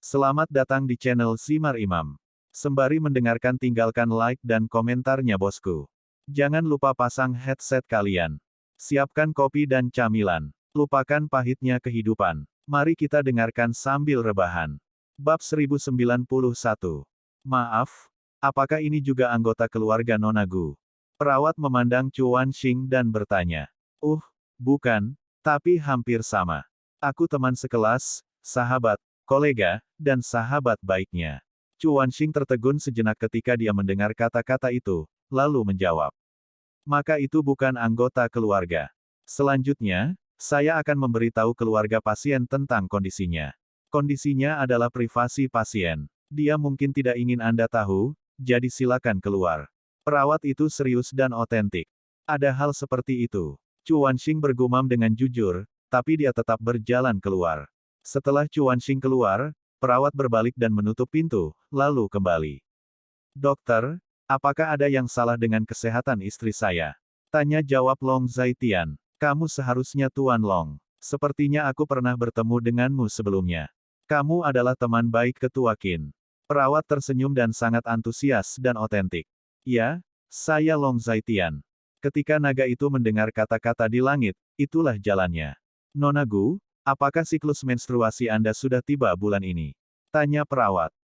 Selamat datang di channel Simar Imam. Sembari mendengarkan tinggalkan like dan komentarnya bosku. Jangan lupa pasang headset kalian. Siapkan kopi dan camilan. Lupakan pahitnya kehidupan. Mari kita dengarkan sambil rebahan. Bab 1091. Maaf, apakah ini juga anggota keluarga Nona Gu? Perawat memandang Chuan Xing dan bertanya. Bukan, tapi hampir sama. Aku teman sekelas, sahabat, kolega, dan sahabat baiknya. Chuan Xing tertegun sejenak ketika dia mendengar kata-kata itu, lalu menjawab. Maka itu bukan anggota keluarga. Selanjutnya, saya akan memberitahu keluarga pasien tentang kondisinya. Kondisinya adalah privasi pasien. Dia mungkin tidak ingin Anda tahu, jadi silakan keluar. Perawat itu serius dan otentik. Ada hal seperti itu. Chuan Xing bergumam dengan jujur, tapi dia tetap berjalan keluar. Setelah Chuan Xing keluar, perawat berbalik dan menutup pintu, lalu kembali. Dokter, apakah ada yang salah dengan kesehatan istri saya? Tanya jawab Long Zaitian. Kamu seharusnya Tuan Long. Sepertinya aku pernah bertemu denganmu sebelumnya. Kamu adalah teman baik Ketua Qin. Perawat tersenyum dan sangat antusias dan otentik. Ya, saya Long Zaitian. Ketika naga itu mendengar kata-kata di langit, itulah jalannya. Nona Gu, apakah siklus menstruasi Anda sudah tiba bulan ini? Tanya perawat.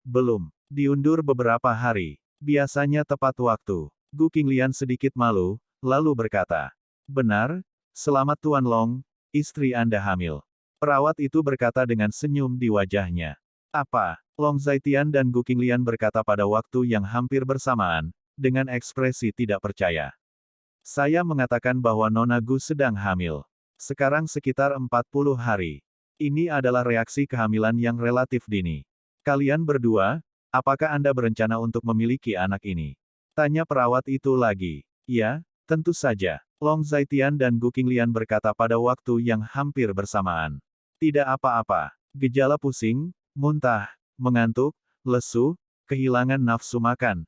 Belum. Diundur beberapa hari. Biasanya tepat waktu. Gu Qinglian sedikit malu, lalu berkata. Benar, selamat Tuan Long, istri Anda hamil. Perawat itu berkata dengan senyum di wajahnya. Apa? Long Zaitian dan Gu Qinglian berkata pada waktu yang hampir bersamaan, dengan ekspresi tidak percaya. Saya mengatakan bahwa Nona Gu sedang hamil. Sekarang sekitar 40 hari. Ini adalah reaksi kehamilan yang relatif dini. Kalian berdua, apakah Anda berencana untuk memiliki anak ini? Tanya perawat itu lagi. Ya, tentu saja. Long Zaitian dan Gu Qinglian berkata pada waktu yang hampir bersamaan. Tidak apa-apa. Gejala pusing, muntah, mengantuk, lesu, kehilangan nafsu makan,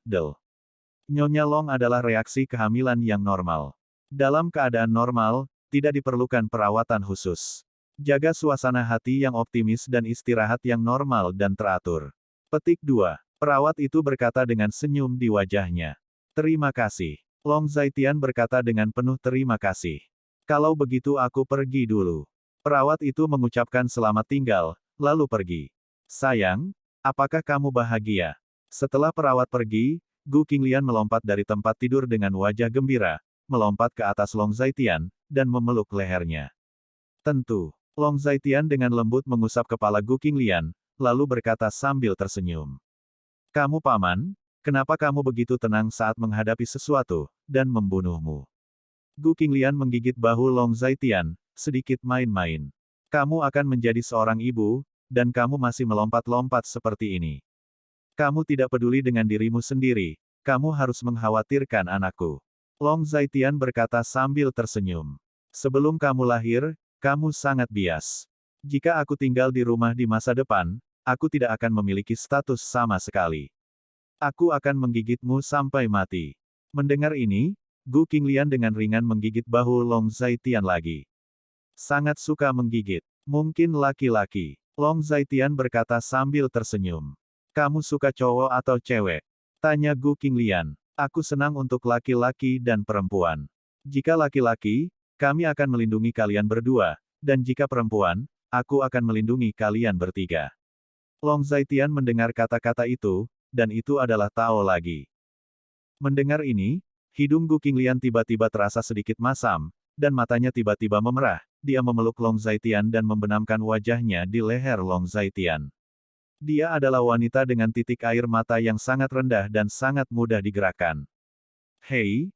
Nyonya Long adalah reaksi kehamilan yang normal. Dalam keadaan normal, tidak diperlukan perawatan khusus. Jaga suasana hati yang optimis dan istirahat yang normal dan teratur. Petik 2. Perawat itu berkata dengan senyum di wajahnya. Terima kasih. Long Zaitian berkata dengan penuh terima kasih. Kalau begitu aku pergi dulu. Perawat itu mengucapkan selamat tinggal, lalu pergi. Sayang, apakah kamu bahagia? Setelah perawat pergi, Gu Qinglian melompat dari tempat tidur dengan wajah gembira, melompat ke atas Long Zaitian, dan memeluk lehernya. Tentu. Long Zaitian dengan lembut mengusap kepala Gu Qinglian, lalu berkata sambil tersenyum. Kamu paman, kenapa kamu begitu tenang saat menghadapi sesuatu, dan membunuhmu? Gu Qinglian menggigit bahu Long Zaitian, sedikit main-main. Kamu akan menjadi seorang ibu, dan kamu masih melompat-lompat seperti ini. Kamu tidak peduli dengan dirimu sendiri, kamu harus mengkhawatirkan anakku. Long Zaitian berkata sambil tersenyum. Sebelum kamu lahir, kamu sangat bias. Jika aku tinggal di rumah di masa depan, aku tidak akan memiliki status sama sekali. Aku akan menggigitmu sampai mati. Mendengar ini, Gu Qinglian dengan ringan menggigit bahu Long Zaitian lagi. Sangat suka menggigit. Mungkin laki-laki. Long Zaitian berkata sambil tersenyum. Kamu suka cowok atau cewek? Tanya Gu Qinglian. Aku senang untuk laki-laki dan perempuan. Jika laki-laki, kami akan melindungi kalian berdua, dan jika perempuan, aku akan melindungi kalian bertiga. Long Zaitian mendengar kata-kata itu, dan itu adalah Tao lagi. Mendengar ini, hidung Gu Qinglian tiba-tiba terasa sedikit masam, dan matanya tiba-tiba memerah. Dia memeluk Long Zaitian dan membenamkan wajahnya di leher Long Zaitian. Dia adalah wanita dengan titik air mata yang sangat rendah dan sangat mudah digerakkan. Hei,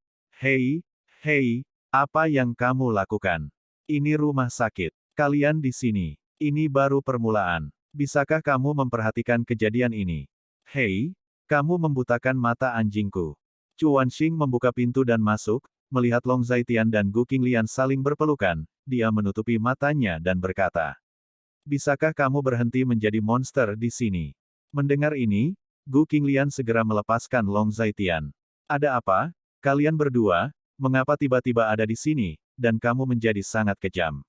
apa yang kamu lakukan? Ini rumah sakit. Kalian di sini. Ini baru permulaan. Bisakah kamu memperhatikan kejadian ini? Hei, kamu membutakan mata anjingku. Chuan Xing membuka pintu dan masuk, melihat Long Zaitian dan Gu Qinglian saling berpelukan, dia menutupi matanya dan berkata. Bisakah kamu berhenti menjadi monster di sini? Mendengar ini, Gu Qinglian segera melepaskan Long Zaitian. Ada apa? Kalian berdua, mengapa tiba-tiba ada di sini, dan kamu menjadi sangat kejam?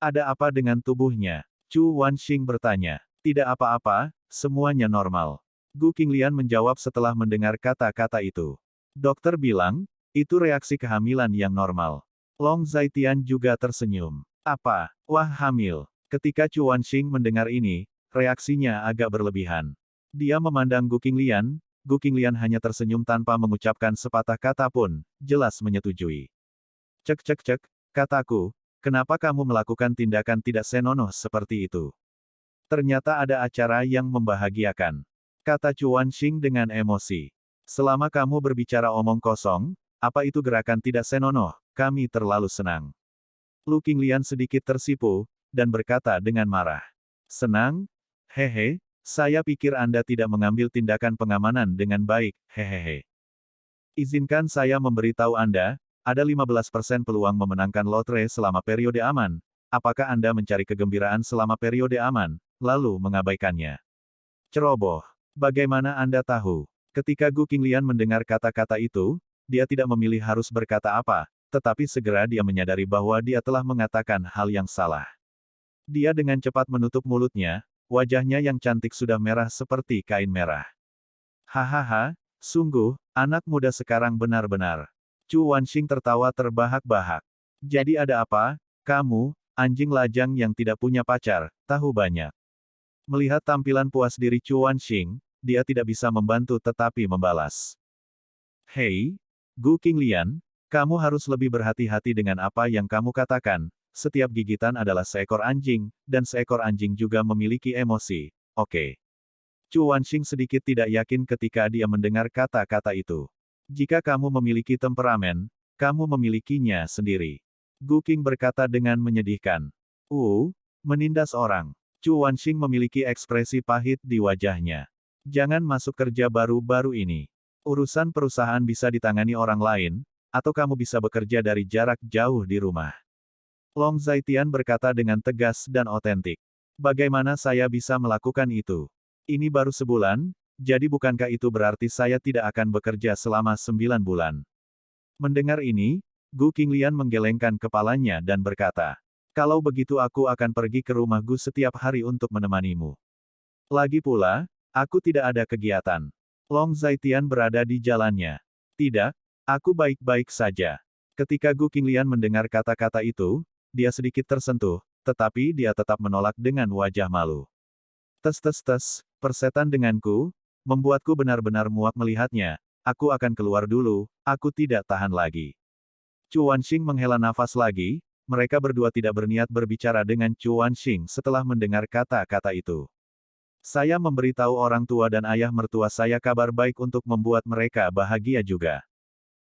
Ada apa dengan tubuhnya? Chu Wanxing bertanya. Tidak apa-apa, semuanya normal. Gu Qinglian menjawab setelah mendengar kata-kata itu. Dokter bilang, itu reaksi kehamilan yang normal. Long Zaitian juga tersenyum. Apa? Wah, hamil. Ketika Chu Wanxing mendengar ini, reaksinya agak berlebihan. Dia memandang Gu Qinglian hanya tersenyum tanpa mengucapkan sepatah kata pun, jelas menyetujui. Cek cek cek, kataku, kenapa kamu melakukan tindakan tidak senonoh seperti itu? Ternyata ada acara yang membahagiakan. Kata Chu Wanxing dengan emosi. Selama kamu berbicara omong kosong, apa itu gerakan tidak senonoh, kami terlalu senang. Lu Qinglian sedikit tersipu, dan berkata dengan marah. Senang? Hehe, saya pikir Anda tidak mengambil tindakan pengamanan dengan baik, hehehe. Izinkan saya memberitahu Anda, ada 15% peluang memenangkan lotre selama periode aman. Apakah Anda mencari kegembiraan selama periode aman, lalu mengabaikannya? Ceroboh. Bagaimana Anda tahu? Ketika Gu Qinglian mendengar kata-kata itu, dia tidak memilih harus berkata apa, tetapi segera dia menyadari bahwa dia telah mengatakan hal yang salah. Dia dengan cepat menutup mulutnya, wajahnya yang cantik sudah merah seperti kain merah. Hahaha, sungguh, anak muda sekarang benar-benar. Chu Wanxing tertawa terbahak-bahak. Jadi ada apa, kamu, anjing lajang yang tidak punya pacar, tahu banyak. Melihat tampilan puas diri Chu Wanxing, dia tidak bisa membantu tetapi membalas. Hei, Gu Qinglian, kamu harus lebih berhati-hati dengan apa yang kamu katakan. Setiap gigitan adalah seekor anjing, dan seekor anjing juga memiliki emosi. Oke. Chu Wanxing sedikit tidak yakin ketika dia mendengar kata-kata itu. Jika kamu memiliki temperamen, kamu memilikinya sendiri. Gu Qing berkata dengan menyedihkan. Menindas orang. Chu Wanxing memiliki ekspresi pahit di wajahnya. Jangan masuk kerja baru-baru ini. Urusan perusahaan bisa ditangani orang lain, atau kamu bisa bekerja dari jarak jauh di rumah. Long Zaitian berkata dengan tegas dan otentik. Bagaimana saya bisa melakukan itu? Ini baru sebulan, jadi bukankah itu berarti saya tidak akan bekerja selama 9 bulan? Mendengar ini, Gu Qinglian menggelengkan kepalanya dan berkata, kalau begitu aku akan pergi ke rumah Gu setiap hari untuk menemanimu. Lagi pula, aku tidak ada kegiatan. Long Zaitian berada di jalannya. Tidak, aku baik-baik saja. Ketika Gu Qinglian mendengar kata-kata itu, dia sedikit tersentuh, tetapi dia tetap menolak dengan wajah malu. Tes, persetan denganku, membuatku benar-benar muak melihatnya, aku akan keluar dulu, aku tidak tahan lagi. Chu Wanxing menghela nafas lagi, mereka berdua tidak berniat berbicara dengan Chu Wanxing setelah mendengar kata-kata itu. Saya memberitahu orang tua dan ayah mertua saya kabar baik untuk membuat mereka bahagia juga.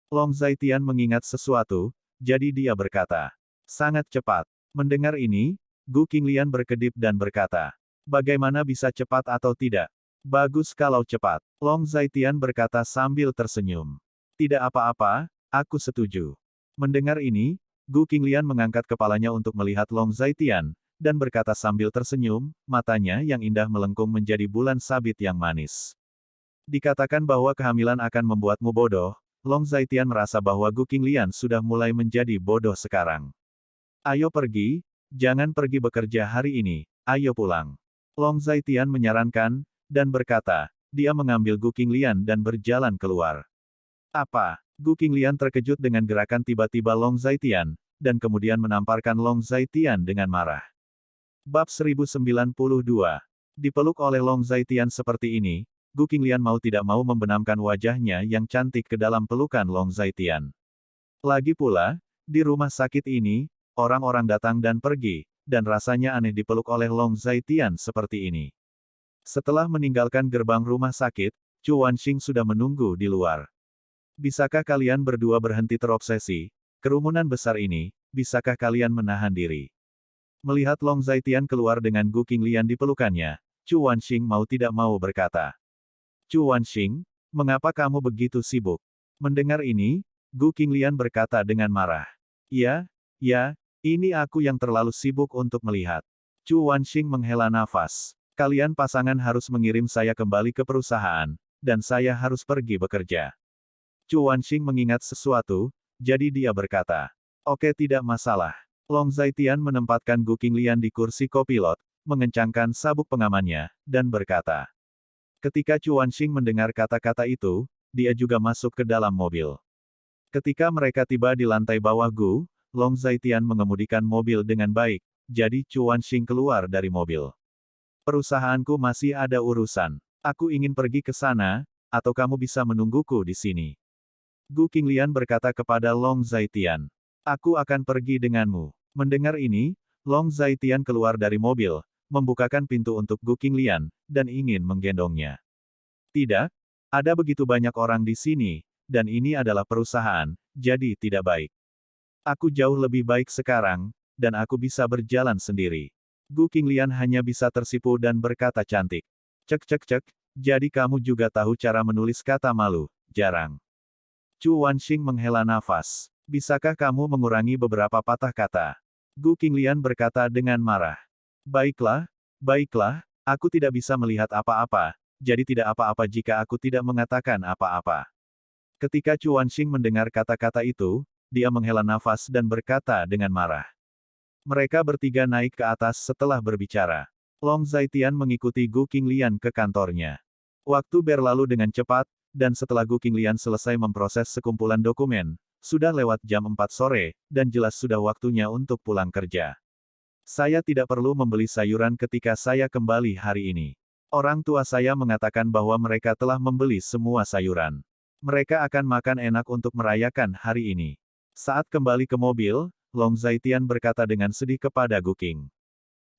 Long Zaitian mengingat sesuatu, jadi dia berkata. Sangat cepat. Mendengar ini, Gu Qinglian berkedip dan berkata. Bagaimana bisa cepat atau tidak? Bagus kalau cepat. Long Zaitian berkata sambil tersenyum. Tidak apa-apa, aku setuju. Mendengar ini, Gu Qinglian mengangkat kepalanya untuk melihat Long Zaitian, dan berkata sambil tersenyum, matanya yang indah melengkung menjadi bulan sabit yang manis. Dikatakan bahwa kehamilan akan membuatmu bodoh, Long Zaitian merasa bahwa Gu Qinglian sudah mulai menjadi bodoh sekarang. Ayo pergi, jangan pergi bekerja hari ini, ayo pulang. Long Zaitian menyarankan, dan berkata, dia mengambil Gu Qinglian dan berjalan keluar. Apa? Gu Qinglian terkejut dengan gerakan tiba-tiba Long Zaitian, dan kemudian menamparkan Long Zaitian dengan marah. Bab 1092. Dipeluk oleh Long Zaitian seperti ini, Gu Qinglian mau tidak mau membenamkan wajahnya yang cantik ke dalam pelukan Long Zaitian. Lagi pula, di rumah sakit ini, orang-orang datang dan pergi, dan rasanya aneh dipeluk oleh Long Zaitian seperti ini. Setelah meninggalkan gerbang rumah sakit, Chu Wanxing sudah menunggu di luar. Bisakah kalian berdua berhenti terobsesi? Kerumunan besar ini, bisakah kalian menahan diri? Melihat Long Zaitian keluar dengan Gu Qinglian di pelukannya, Chu Wanxing mau tidak mau berkata. Chu Wanxing, mengapa kamu begitu sibuk? Mendengar ini, Gu Qinglian berkata dengan marah. Ya, ini aku yang terlalu sibuk untuk melihat. Chu Wanxing menghela nafas. Kalian pasangan harus mengirim saya kembali ke perusahaan, dan saya harus pergi bekerja. Chu Wanxing mengingat sesuatu, jadi dia berkata. Oke tidak masalah. Long Zaitian menempatkan Gu Qinglian di kursi kopilot, mengencangkan sabuk pengamannya, dan berkata. Ketika Chuan Xing mendengar kata-kata itu, dia juga masuk ke dalam mobil. Ketika mereka tiba di lantai bawah Gu, Long Zaitian mengemudikan mobil dengan baik, jadi Chuan Xing keluar dari mobil. Perusahaanku masih ada urusan. Aku ingin pergi ke sana, atau kamu bisa menungguku di sini. Gu Qinglian berkata kepada Long Zaitian. Aku akan pergi denganmu. Mendengar ini, Long Zaitian keluar dari mobil, membukakan pintu untuk Gu Qinglian, dan ingin menggendongnya. Tidak, ada begitu banyak orang di sini, dan ini adalah perusahaan, jadi tidak baik. Aku jauh lebih baik sekarang, dan aku bisa berjalan sendiri. Gu Qinglian hanya bisa tersipu dan berkata cantik. Cek cek cek, jadi kamu juga tahu cara menulis kata malu, jarang. Chuan Xing menghela nafas. Bisakah kamu mengurangi beberapa patah kata? Gu Qinglian berkata dengan marah. Baiklah, baiklah, aku tidak bisa melihat apa-apa, jadi tidak apa-apa jika aku tidak mengatakan apa-apa. Ketika Chuan Xing mendengar kata-kata itu, dia menghela nafas dan berkata dengan marah. Mereka bertiga naik ke atas setelah berbicara. Long Zaitian mengikuti Gu Qinglian ke kantornya. Waktu berlalu dengan cepat, dan setelah Gu Qinglian selesai memproses sekumpulan dokumen, sudah lewat jam 4 sore, dan jelas sudah waktunya untuk pulang kerja. Saya tidak perlu membeli sayuran ketika saya kembali hari ini. Orang tua saya mengatakan bahwa mereka telah membeli semua sayuran. Mereka akan makan enak untuk merayakan hari ini. Saat kembali ke mobil, Long Zaitian berkata dengan sedih kepada Gu Qing.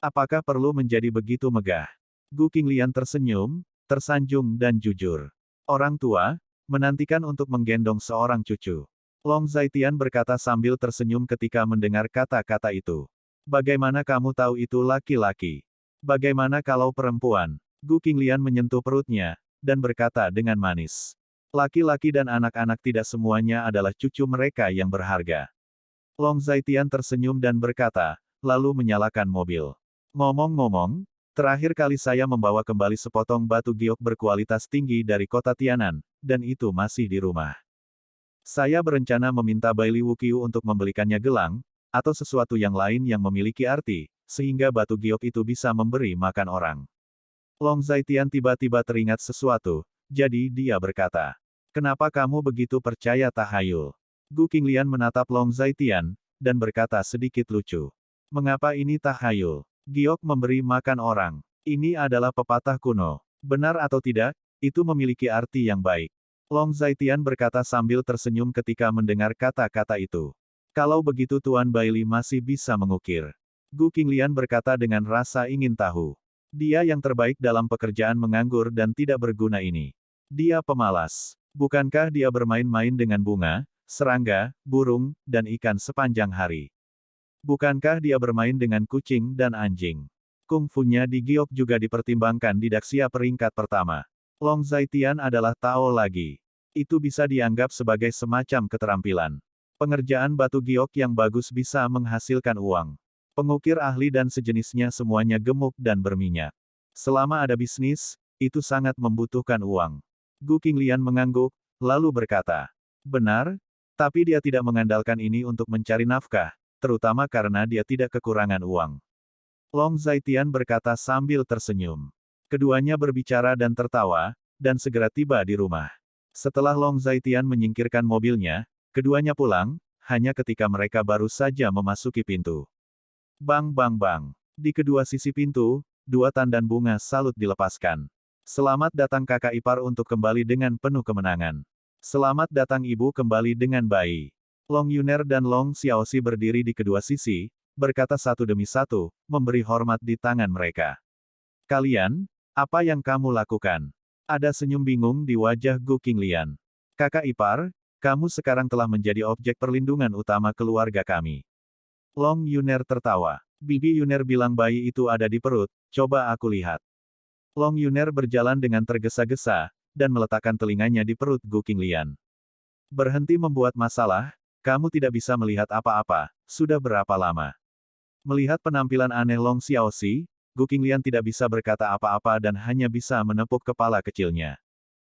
Apakah perlu menjadi begitu megah? Gu Qinglian tersenyum, tersanjung dan jujur. Orang tua, menantikan untuk menggendong seorang cucu. Long Zaitian berkata sambil tersenyum ketika mendengar kata-kata itu. Bagaimana kamu tahu itu laki-laki? Bagaimana kalau perempuan? Gu Qinglian menyentuh perutnya, dan berkata dengan manis. Laki-laki dan anak-anak tidak semuanya adalah cucu mereka yang berharga. Long Zaitian tersenyum dan berkata, lalu menyalakan mobil. Ngomong-ngomong, terakhir kali saya membawa kembali sepotong batu giok berkualitas tinggi dari kota Tianan, dan itu masih di rumah. Saya berencana meminta Baili Wuqiu untuk membelikannya gelang, atau sesuatu yang lain yang memiliki arti, sehingga batu giok itu bisa memberi makan orang. Long Zaitian tiba-tiba teringat sesuatu, jadi dia berkata, kenapa kamu begitu percaya tahayul? Gu Qinglian menatap Long Zaitian, dan berkata sedikit lucu. Mengapa ini tahayul? Giok memberi makan orang. Ini adalah pepatah kuno. Benar atau tidak, itu memiliki arti yang baik. Long Zaitian berkata sambil tersenyum ketika mendengar kata-kata itu. Kalau begitu Tuan Baili masih bisa mengukir. Gu Qinglian berkata dengan rasa ingin tahu. Dia yang terbaik dalam pekerjaan menganggur dan tidak berguna ini. Dia pemalas. Bukankah dia bermain-main dengan bunga, serangga, burung, dan ikan sepanjang hari? Bukankah dia bermain dengan kucing dan anjing? Kungfunya di giok juga dipertimbangkan di Daxia peringkat pertama. Long Zaitian adalah Tao lagi. Itu bisa dianggap sebagai semacam keterampilan. Pengerjaan batu giok yang bagus bisa menghasilkan uang. Pengukir ahli dan sejenisnya semuanya gemuk dan berminyak. Selama ada bisnis, itu sangat membutuhkan uang. Gu Qinglian mengangguk, lalu berkata, benar, tapi dia tidak mengandalkan ini untuk mencari nafkah, terutama karena dia tidak kekurangan uang. Long Zaitian berkata sambil tersenyum. Keduanya berbicara dan tertawa, dan segera tiba di rumah. Setelah Long Zaitian menyingkirkan mobilnya, keduanya pulang, hanya ketika mereka baru saja memasuki pintu. Bang bang bang. Di kedua sisi pintu, dua tandan bunga salut dilepaskan. Selamat datang kakak ipar untuk kembali dengan penuh kemenangan. Selamat datang ibu kembali dengan bayi. Long Yuner dan Long Xiaoxi berdiri di kedua sisi, berkata satu demi satu, memberi hormat di tangan mereka. Kalian, apa yang kamu lakukan? Ada senyum bingung di wajah Gu Qinglian. Kakak ipar, kamu sekarang telah menjadi objek perlindungan utama keluarga kami. Long Yuner tertawa. Bibi Yuner bilang bayi itu ada di perut, coba aku lihat. Long Yuner berjalan dengan tergesa-gesa, dan meletakkan telinganya di perut Gu Qinglian. Berhenti membuat masalah, kamu tidak bisa melihat apa-apa, sudah berapa lama? Melihat penampilan aneh Long Xiaoxi, Gu Qinglian tidak bisa berkata apa-apa dan hanya bisa menepuk kepala kecilnya.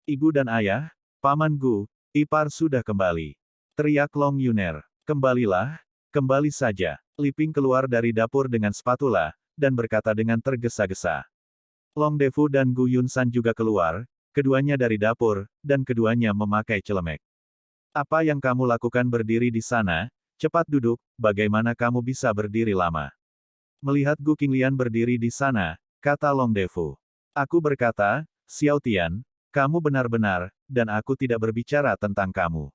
Ibu dan ayah, Paman Gu, ipar sudah kembali. Teriak Long Yuner. Kembalilah, kembali saja. Liping keluar dari dapur dengan spatula, dan berkata dengan tergesa-gesa. Long Defu dan Gu Yunsan juga keluar, keduanya dari dapur, dan keduanya memakai celemek. Apa yang kamu lakukan berdiri di sana? Cepat duduk, bagaimana kamu bisa berdiri lama? Melihat Gu Qinglian berdiri di sana, kata Long Defu. Aku berkata, Xiao Tian, kamu benar-benar, dan aku tidak berbicara tentang kamu.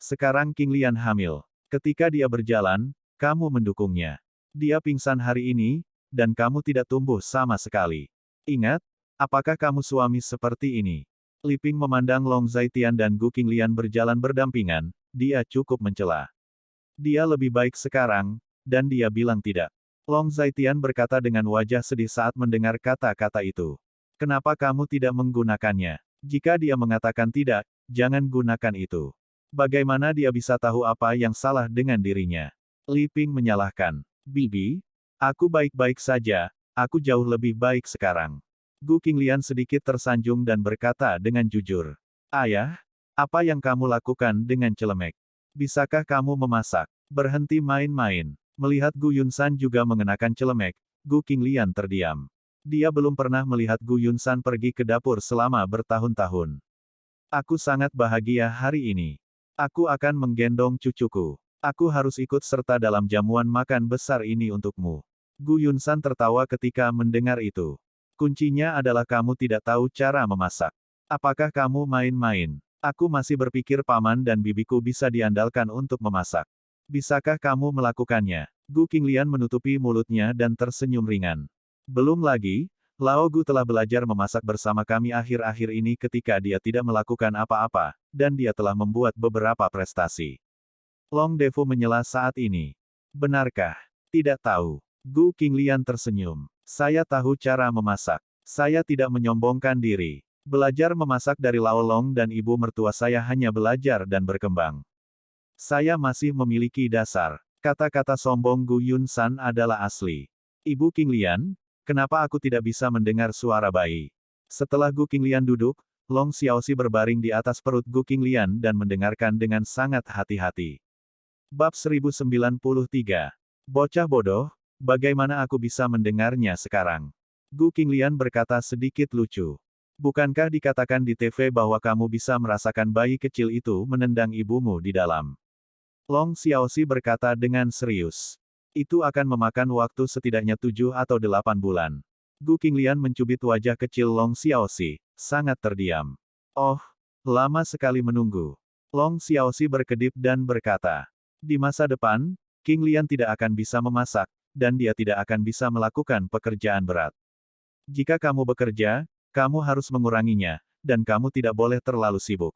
Sekarang Qinglian hamil. Ketika dia berjalan, kamu mendukungnya. Dia pingsan hari ini, dan kamu tidak tumbuh sama sekali. Ingat, apakah kamu suami seperti ini? Li Ping memandang Long Zaitian dan Gu Qinglian berjalan berdampingan, dia cukup mencela. Dia lebih baik sekarang, dan dia bilang tidak. Long Zaitian berkata dengan wajah sedih saat mendengar kata-kata itu. Kenapa kamu tidak menggunakannya? Jika dia mengatakan tidak, jangan gunakan itu. Bagaimana dia bisa tahu apa yang salah dengan dirinya? Li Ping menyalahkan. Bibi, aku baik-baik saja, aku jauh lebih baik sekarang. Gu Qinglian sedikit tersanjung dan berkata dengan jujur. Ayah, apa yang kamu lakukan dengan celemek? Bisakah kamu memasak? Berhenti main-main. Melihat Gu Yunsan juga mengenakan celemek, Gu Qinglian terdiam. Dia belum pernah melihat Gu Yunsan pergi ke dapur selama bertahun-tahun. Aku sangat bahagia hari ini. Aku akan menggendong cucuku. Aku harus ikut serta dalam jamuan makan besar ini untukmu. Gu Yunsan tertawa ketika mendengar itu. Kuncinya adalah kamu tidak tahu cara memasak. Apakah kamu main-main? Aku masih berpikir paman dan bibiku bisa diandalkan untuk memasak. Bisakah kamu melakukannya? Gu Qinglian menutupi mulutnya dan tersenyum ringan. Belum lagi, Lao Gu telah belajar memasak bersama kami akhir-akhir ini ketika dia tidak melakukan apa-apa, dan dia telah membuat beberapa prestasi. Long Defu menyela saat ini. Benarkah? Tidak tahu. Gu Qinglian tersenyum. Saya tahu cara memasak. Saya tidak menyombongkan diri. Belajar memasak dari Lao Long dan ibu mertua saya hanya belajar dan berkembang. Saya masih memiliki dasar. Kata-kata sombong Gu Yunsan adalah asli. Ibu Qinglian, kenapa aku tidak bisa mendengar suara bayi? Setelah Gu Qinglian duduk, Long Xiaoxi berbaring di atas perut Gu Qinglian dan mendengarkan dengan sangat hati-hati. Bab 1093. Bocah bodoh, bagaimana aku bisa mendengarnya sekarang? Gu Qinglian berkata sedikit lucu. Bukankah dikatakan di TV bahwa kamu bisa merasakan bayi kecil itu menendang ibumu di dalam? Long Xiaoxi berkata dengan serius. Itu akan memakan waktu setidaknya 7 atau 8 bulan. Gu Qinglian mencubit wajah kecil Long Xiaoxi, sangat terdiam. Oh, lama sekali menunggu. Long Xiaoxi berkedip dan berkata. Di masa depan, Qinglian tidak akan bisa memasak, dan dia tidak akan bisa melakukan pekerjaan berat. Jika kamu bekerja, kamu harus menguranginya, dan kamu tidak boleh terlalu sibuk.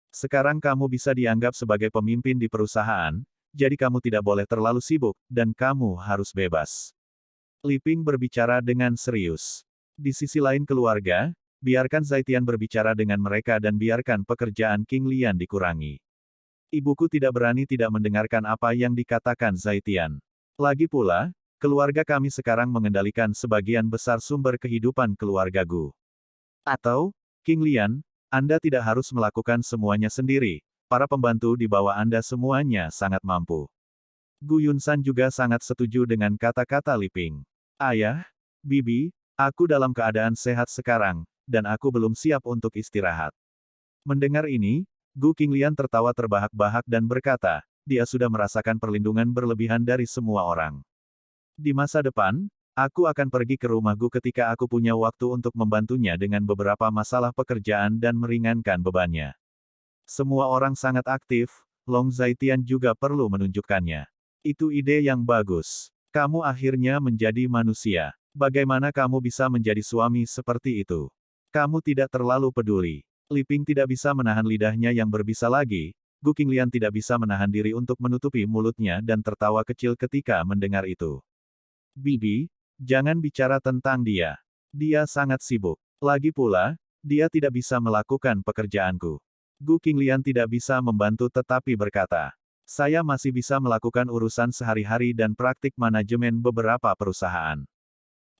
Sekarang kamu bisa dianggap sebagai pemimpin di perusahaan, jadi kamu tidak boleh terlalu sibuk, dan kamu harus bebas. Li Ping berbicara dengan serius. Di sisi lain keluarga, biarkan Zaitian berbicara dengan mereka dan biarkan pekerjaan Qinglian dikurangi. Ibuku tidak berani tidak mendengarkan apa yang dikatakan Zaitian. Lagi pula, keluarga kami sekarang mengendalikan sebagian besar sumber kehidupan keluarga Gu. Atau, Qinglian, Anda tidak harus melakukan semuanya sendiri, para pembantu di bawah Anda semuanya sangat mampu. Gu Yunsan juga sangat setuju dengan kata-kata Li Ping. Ayah, Bibi, aku dalam keadaan sehat sekarang, dan aku belum siap untuk istirahat. Mendengar ini, Gu Qinglian tertawa terbahak-bahak dan berkata, dia sudah merasakan perlindungan berlebihan dari semua orang. Di masa depan, aku akan pergi ke rumah Gu ketika aku punya waktu untuk membantunya dengan beberapa masalah pekerjaan dan meringankan bebannya. Semua orang sangat aktif, Long Zaitian juga perlu menunjukkannya. Itu ide yang bagus. Kamu akhirnya menjadi manusia. Bagaimana kamu bisa menjadi suami seperti itu? Kamu tidak terlalu peduli. Li Ping tidak bisa menahan lidahnya yang berbisa lagi, Gu Qinglian tidak bisa menahan diri untuk menutupi mulutnya dan tertawa kecil ketika mendengar itu. Bibi, jangan bicara tentang dia. Dia sangat sibuk. Lagi pula, dia tidak bisa melakukan pekerjaanku. Gu Qinglian tidak bisa membantu tetapi berkata, saya masih bisa melakukan urusan sehari-hari dan praktik manajemen beberapa perusahaan.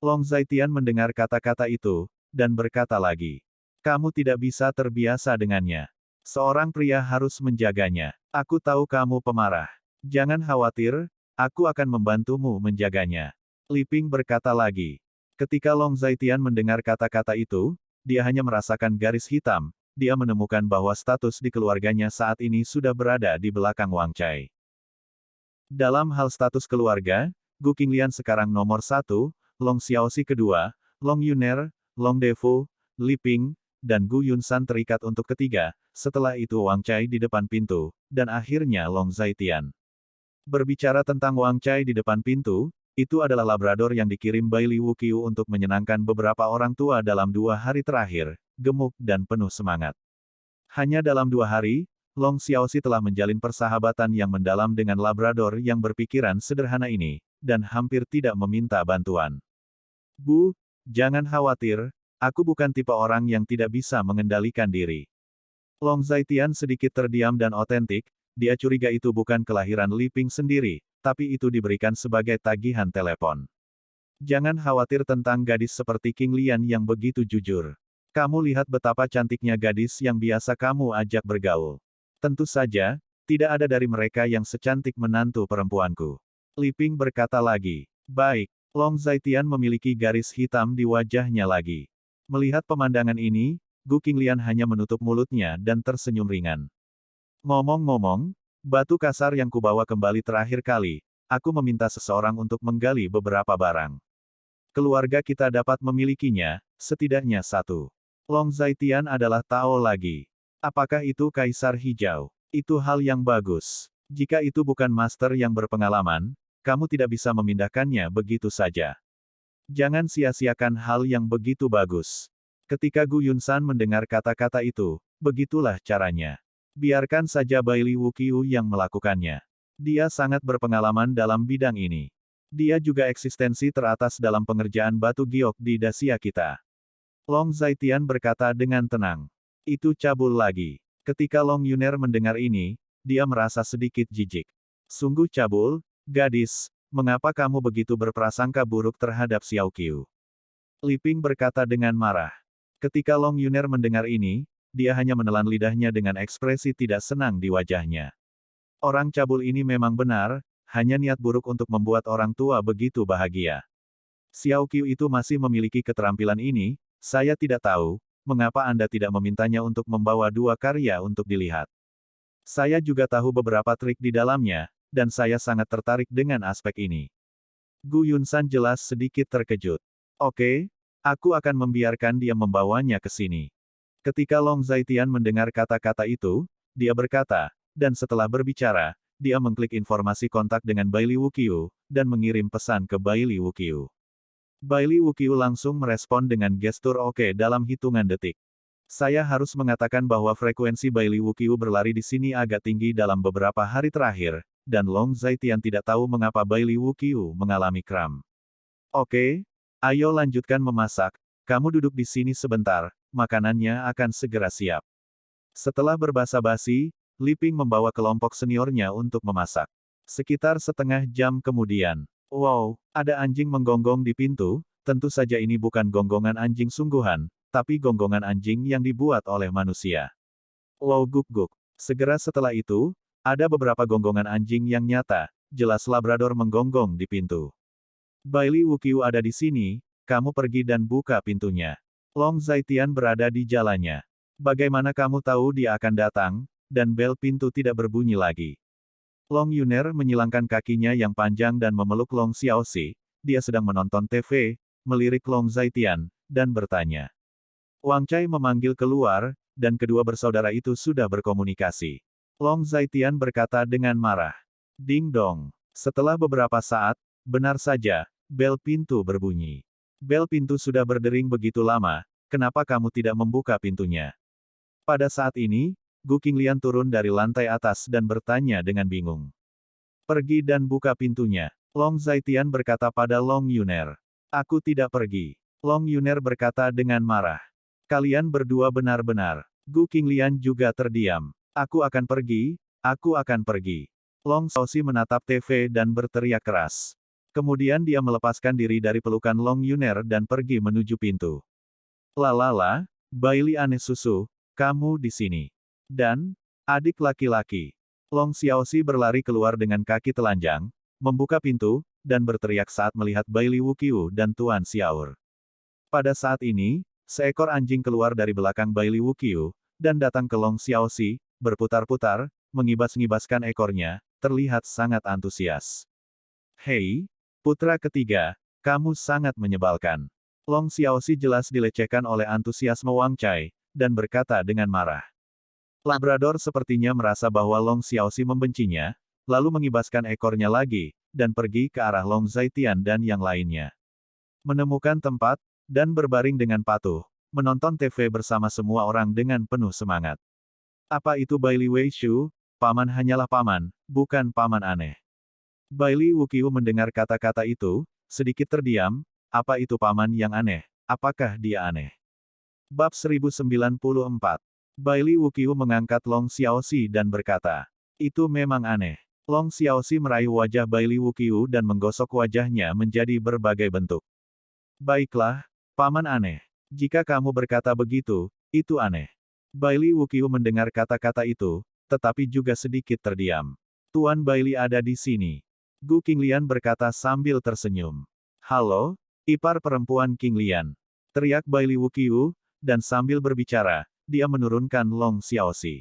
Long Zaitian mendengar kata-kata itu, dan berkata lagi. Kamu tidak bisa terbiasa dengannya. Seorang pria harus menjaganya. Aku tahu kamu pemarah. Jangan khawatir, aku akan membantumu menjaganya. Li Ping berkata lagi. Ketika Long Zaitian mendengar kata-kata itu, dia hanya merasakan garis hitam. Dia menemukan bahwa status di keluarganya saat ini sudah berada di belakang Wang Cai. Dalam hal status keluarga, Gu Qinglian sekarang nomor 1, Long Xiaoxi kedua, Long Yuner, Long Defu, Li Ping, dan Gu Yunsan terikat untuk ketiga, setelah itu Wang Cai di depan pintu, dan akhirnya Long Zaitian. Berbicara tentang Wang Cai di depan pintu, itu adalah labrador yang dikirim Bailey Wuqiu untuk menyenangkan beberapa orang tua dalam 2 hari terakhir, gemuk dan penuh semangat. Hanya dalam 2 hari, Long Xiaoxi telah menjalin persahabatan yang mendalam dengan labrador yang berpikiran sederhana ini, dan hampir tidak meminta bantuan. Bu, jangan khawatir, aku bukan tipe orang yang tidak bisa mengendalikan diri. Long Zaitian sedikit terdiam dan otentik, dia curiga itu bukan kelahiran Li Ping sendiri, tapi itu diberikan sebagai tagihan telepon. Jangan khawatir tentang gadis seperti King Lian yang begitu jujur. Kamu lihat betapa cantiknya gadis yang biasa kamu ajak bergaul. Tentu saja, tidak ada dari mereka yang secantik menantu perempuanku. Li Ping berkata lagi. Baik, Long Zaitian memiliki garis hitam di wajahnya lagi. Melihat pemandangan ini, Gu Qinglian hanya menutup mulutnya dan tersenyum ringan. Ngomong-ngomong, batu kasar yang kubawa kembali terakhir kali, aku meminta seseorang untuk menggali beberapa barang. Keluarga kita dapat memilikinya, setidaknya 1. Long Zaitian adalah Tao lagi. Apakah itu Kaisar Hijau? Itu hal yang bagus. Jika itu bukan master yang berpengalaman, kamu tidak bisa memindahkannya begitu saja. Jangan sia-siakan hal yang begitu bagus. Ketika Gu Yunsan mendengar kata-kata itu, begitulah caranya. Biarkan saja Bailey Wuqiu yang melakukannya. Dia sangat berpengalaman dalam bidang ini. Dia juga eksistensi teratas dalam pengerjaan batu giok di Dacia kita. Long Zaitian berkata dengan tenang. Itu cabul lagi. Ketika Long Yuner mendengar ini, dia merasa sedikit jijik. Sungguh cabul, gadis, mengapa kamu begitu berprasangka buruk terhadap Xiao Qiu? Li Ping berkata dengan marah. Ketika Long Yuner mendengar ini, dia hanya menelan lidahnya dengan ekspresi tidak senang di wajahnya. Orang cabul ini memang benar, hanya niat buruk untuk membuat orang tua begitu bahagia. Xiao Qiu itu masih memiliki keterampilan ini, saya tidak tahu, mengapa Anda tidak memintanya untuk membawa 2 karya untuk dilihat. Saya juga tahu beberapa trik di dalamnya, dan saya sangat tertarik dengan aspek ini. Gu Yunsan jelas sedikit terkejut. Oke, aku akan membiarkan dia membawanya ke sini. Ketika Long Zaitian mendengar kata-kata itu, dia berkata, dan setelah berbicara, dia mengklik informasi kontak dengan Bailey Wuqiu, dan mengirim pesan ke Bailey Wuqiu. Bailey Wuqiu langsung merespon dengan gestur oke dalam hitungan detik. Saya harus mengatakan bahwa frekuensi Bailey Wuqiu berlari di sini agak tinggi dalam beberapa hari terakhir, dan Long Zaitian tidak tahu mengapa Bailey Wuqiu mengalami kram. Oke, ayo lanjutkan memasak, kamu duduk di sini sebentar, makanannya akan segera siap. Setelah berbasa-basi, Li Ping membawa kelompok seniornya untuk memasak. Sekitar setengah jam kemudian. Wow, ada anjing menggonggong di pintu, tentu saja ini bukan gonggongan anjing sungguhan, tapi gonggongan anjing yang dibuat oleh manusia. Wow guk-guk. Segera setelah itu, ada beberapa gonggongan anjing yang nyata, jelas labrador menggonggong di pintu. Bailey Wuqiu ada di sini, kamu pergi dan buka pintunya. Long Zaitian berada di jalannya. Bagaimana kamu tahu dia akan datang, dan bel pintu tidak berbunyi lagi. Long Yuner menyilangkan kakinya yang panjang dan memeluk Long Xiaoxi, dia sedang menonton TV, melirik Long Zaitian, dan bertanya. Wang Cai memanggil keluar, dan kedua bersaudara itu sudah berkomunikasi. Long Zaitian berkata dengan marah. Ding dong. Setelah beberapa saat, benar saja, bel pintu berbunyi. Bel pintu sudah berdering begitu lama, kenapa kamu tidak membuka pintunya? Pada saat ini, Gu Qinglian turun dari lantai atas dan bertanya dengan bingung. Pergi dan buka pintunya. Long Zaitian berkata pada Long Yuner. Aku tidak pergi. Long Yuner berkata dengan marah. Kalian berdua benar-benar. Gu Qinglian juga terdiam. Aku akan pergi, aku akan pergi. Long Xiaoxi menatap TV dan berteriak keras. Kemudian dia melepaskan diri dari pelukan Long Yuner dan pergi menuju pintu. Lalala, Bailey aneh susu, kamu di sini. Dan, adik laki-laki. Long Xiaoxi berlari keluar dengan kaki telanjang, membuka pintu, dan berteriak saat melihat Bailey Wuqiu dan Tuan Xiaor. Pada saat ini, seekor anjing keluar dari belakang Bailey Wuqiu, dan datang ke Long Xiaoxi, berputar-putar, mengibas-ngibaskan ekornya, terlihat sangat antusias. Hei, putra ketiga, kamu sangat menyebalkan. Long Xiaoxi jelas dilecehkan oleh antusiasme Wang Cai, dan berkata dengan marah. Labrador sepertinya merasa bahwa Long Xiaoxi membencinya, lalu mengibaskan ekornya lagi, dan pergi ke arah Long Zaitian dan yang lainnya. Menemukan tempat, dan berbaring dengan patuh, menonton TV bersama semua orang dengan penuh semangat. Apa itu Bailey Weishu? Paman hanyalah paman, bukan paman aneh. Bailey Wuqiu mendengar kata-kata itu, sedikit terdiam. Apa itu paman yang aneh? Apakah dia aneh? Bab 1094. Bailey Wuqiu mengangkat Long Xiaoxi dan berkata, itu memang aneh. Long Xiaoxi meraih wajah Bailey Wuqiu dan menggosok wajahnya menjadi berbagai bentuk. Baiklah, paman aneh. Jika kamu berkata begitu, itu aneh. Bailey Wuqiu mendengar kata-kata itu, tetapi juga sedikit terdiam. Tuan Bailey ada di sini. Gu Qinglian berkata sambil tersenyum. Halo, ipar perempuan Qinglian. Teriak Bailey Wuqiu, dan sambil berbicara, dia menurunkan Long Xiaoxi.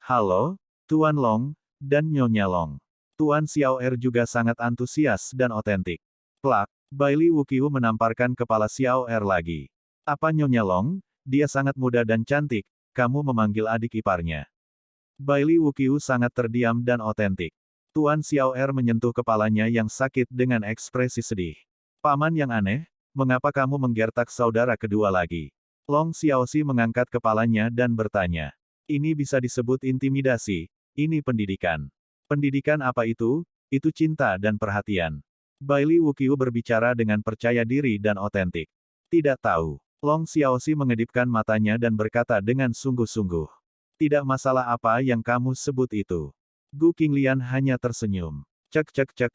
Halo, Tuan Long, dan Nyonya Long. Tuan Xiaoer juga sangat antusias dan otentik. Plak, Bailey Wuqiu menamparkan kepala Xiaoer lagi. Apa Nyonya Long? Dia sangat muda dan cantik, kamu memanggil adik iparnya. Bailey Wuqiu sangat terdiam dan otentik. Tuan Xiaoer menyentuh kepalanya yang sakit dengan ekspresi sedih. Paman yang aneh, mengapa kamu menggertak saudara kedua lagi? Long Xiaoxi mengangkat kepalanya dan bertanya. Ini bisa disebut intimidasi, ini pendidikan. Pendidikan apa itu? Itu cinta dan perhatian. Bailey Wuqiu berbicara dengan percaya diri dan otentik. Tidak tahu. Long Xiaoxi mengedipkan matanya dan berkata dengan sungguh-sungguh. Tidak masalah apa yang kamu sebut itu. Gu Qinglian hanya tersenyum. Cek cek cek,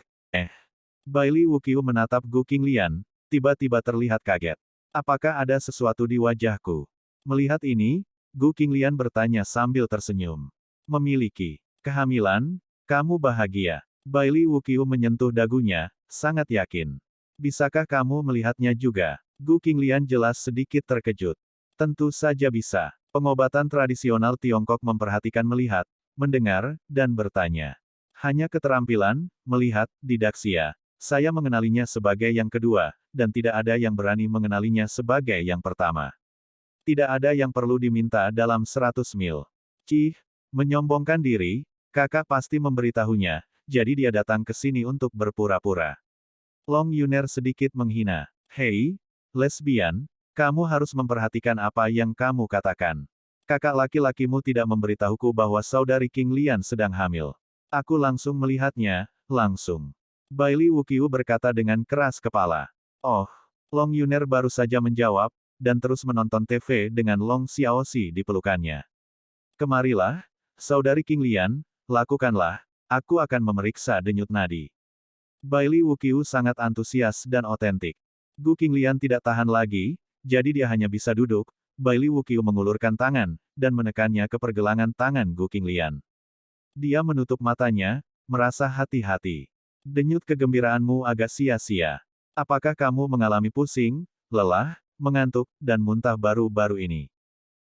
Bailey Wuqiu menatap Gu Qinglian, tiba-tiba terlihat kaget. Apakah ada sesuatu di wajahku? Melihat ini, Gu Qinglian bertanya sambil tersenyum. Memiliki kehamilan? Kamu bahagia? Bailey Wuqiu menyentuh dagunya, sangat yakin. Bisakah kamu melihatnya juga? Gu Qinglian jelas sedikit terkejut. Tentu saja bisa. Pengobatan tradisional Tiongkok memperhatikan melihat, mendengar, dan bertanya. Hanya keterampilan, melihat, didaksia. Saya mengenalinya sebagai yang kedua, dan tidak ada yang berani mengenalinya sebagai yang pertama. Tidak ada yang perlu diminta dalam 100 mil. Cih, menyombongkan diri, kakak pasti memberitahunya, jadi dia datang ke sini untuk berpura-pura. Long Yuner sedikit menghina. Hei, lesbian, kamu harus memperhatikan apa yang kamu katakan. Kakak laki-lakimu tidak memberitahuku bahwa saudari Qinglian sedang hamil. Aku langsung melihatnya, langsung. Bailey Wuqiu berkata dengan keras kepala. Oh, Long Yuner baru saja menjawab, dan terus menonton TV dengan Long Xiaoxi di pelukannya. Kemarilah, saudari Qinglian, lakukanlah, aku akan memeriksa denyut nadi. Bailey Wuqiu sangat antusias dan otentik. Gu Qinglian tidak tahan lagi, jadi dia hanya bisa duduk. Bailey Wuqiu mengulurkan tangan, dan menekannya ke pergelangan tangan Gu Qinglian. Dia menutup matanya, merasa hati-hati. Denyut kegembiraanmu agak sia-sia. Apakah kamu mengalami pusing, lelah, mengantuk, dan muntah baru-baru ini?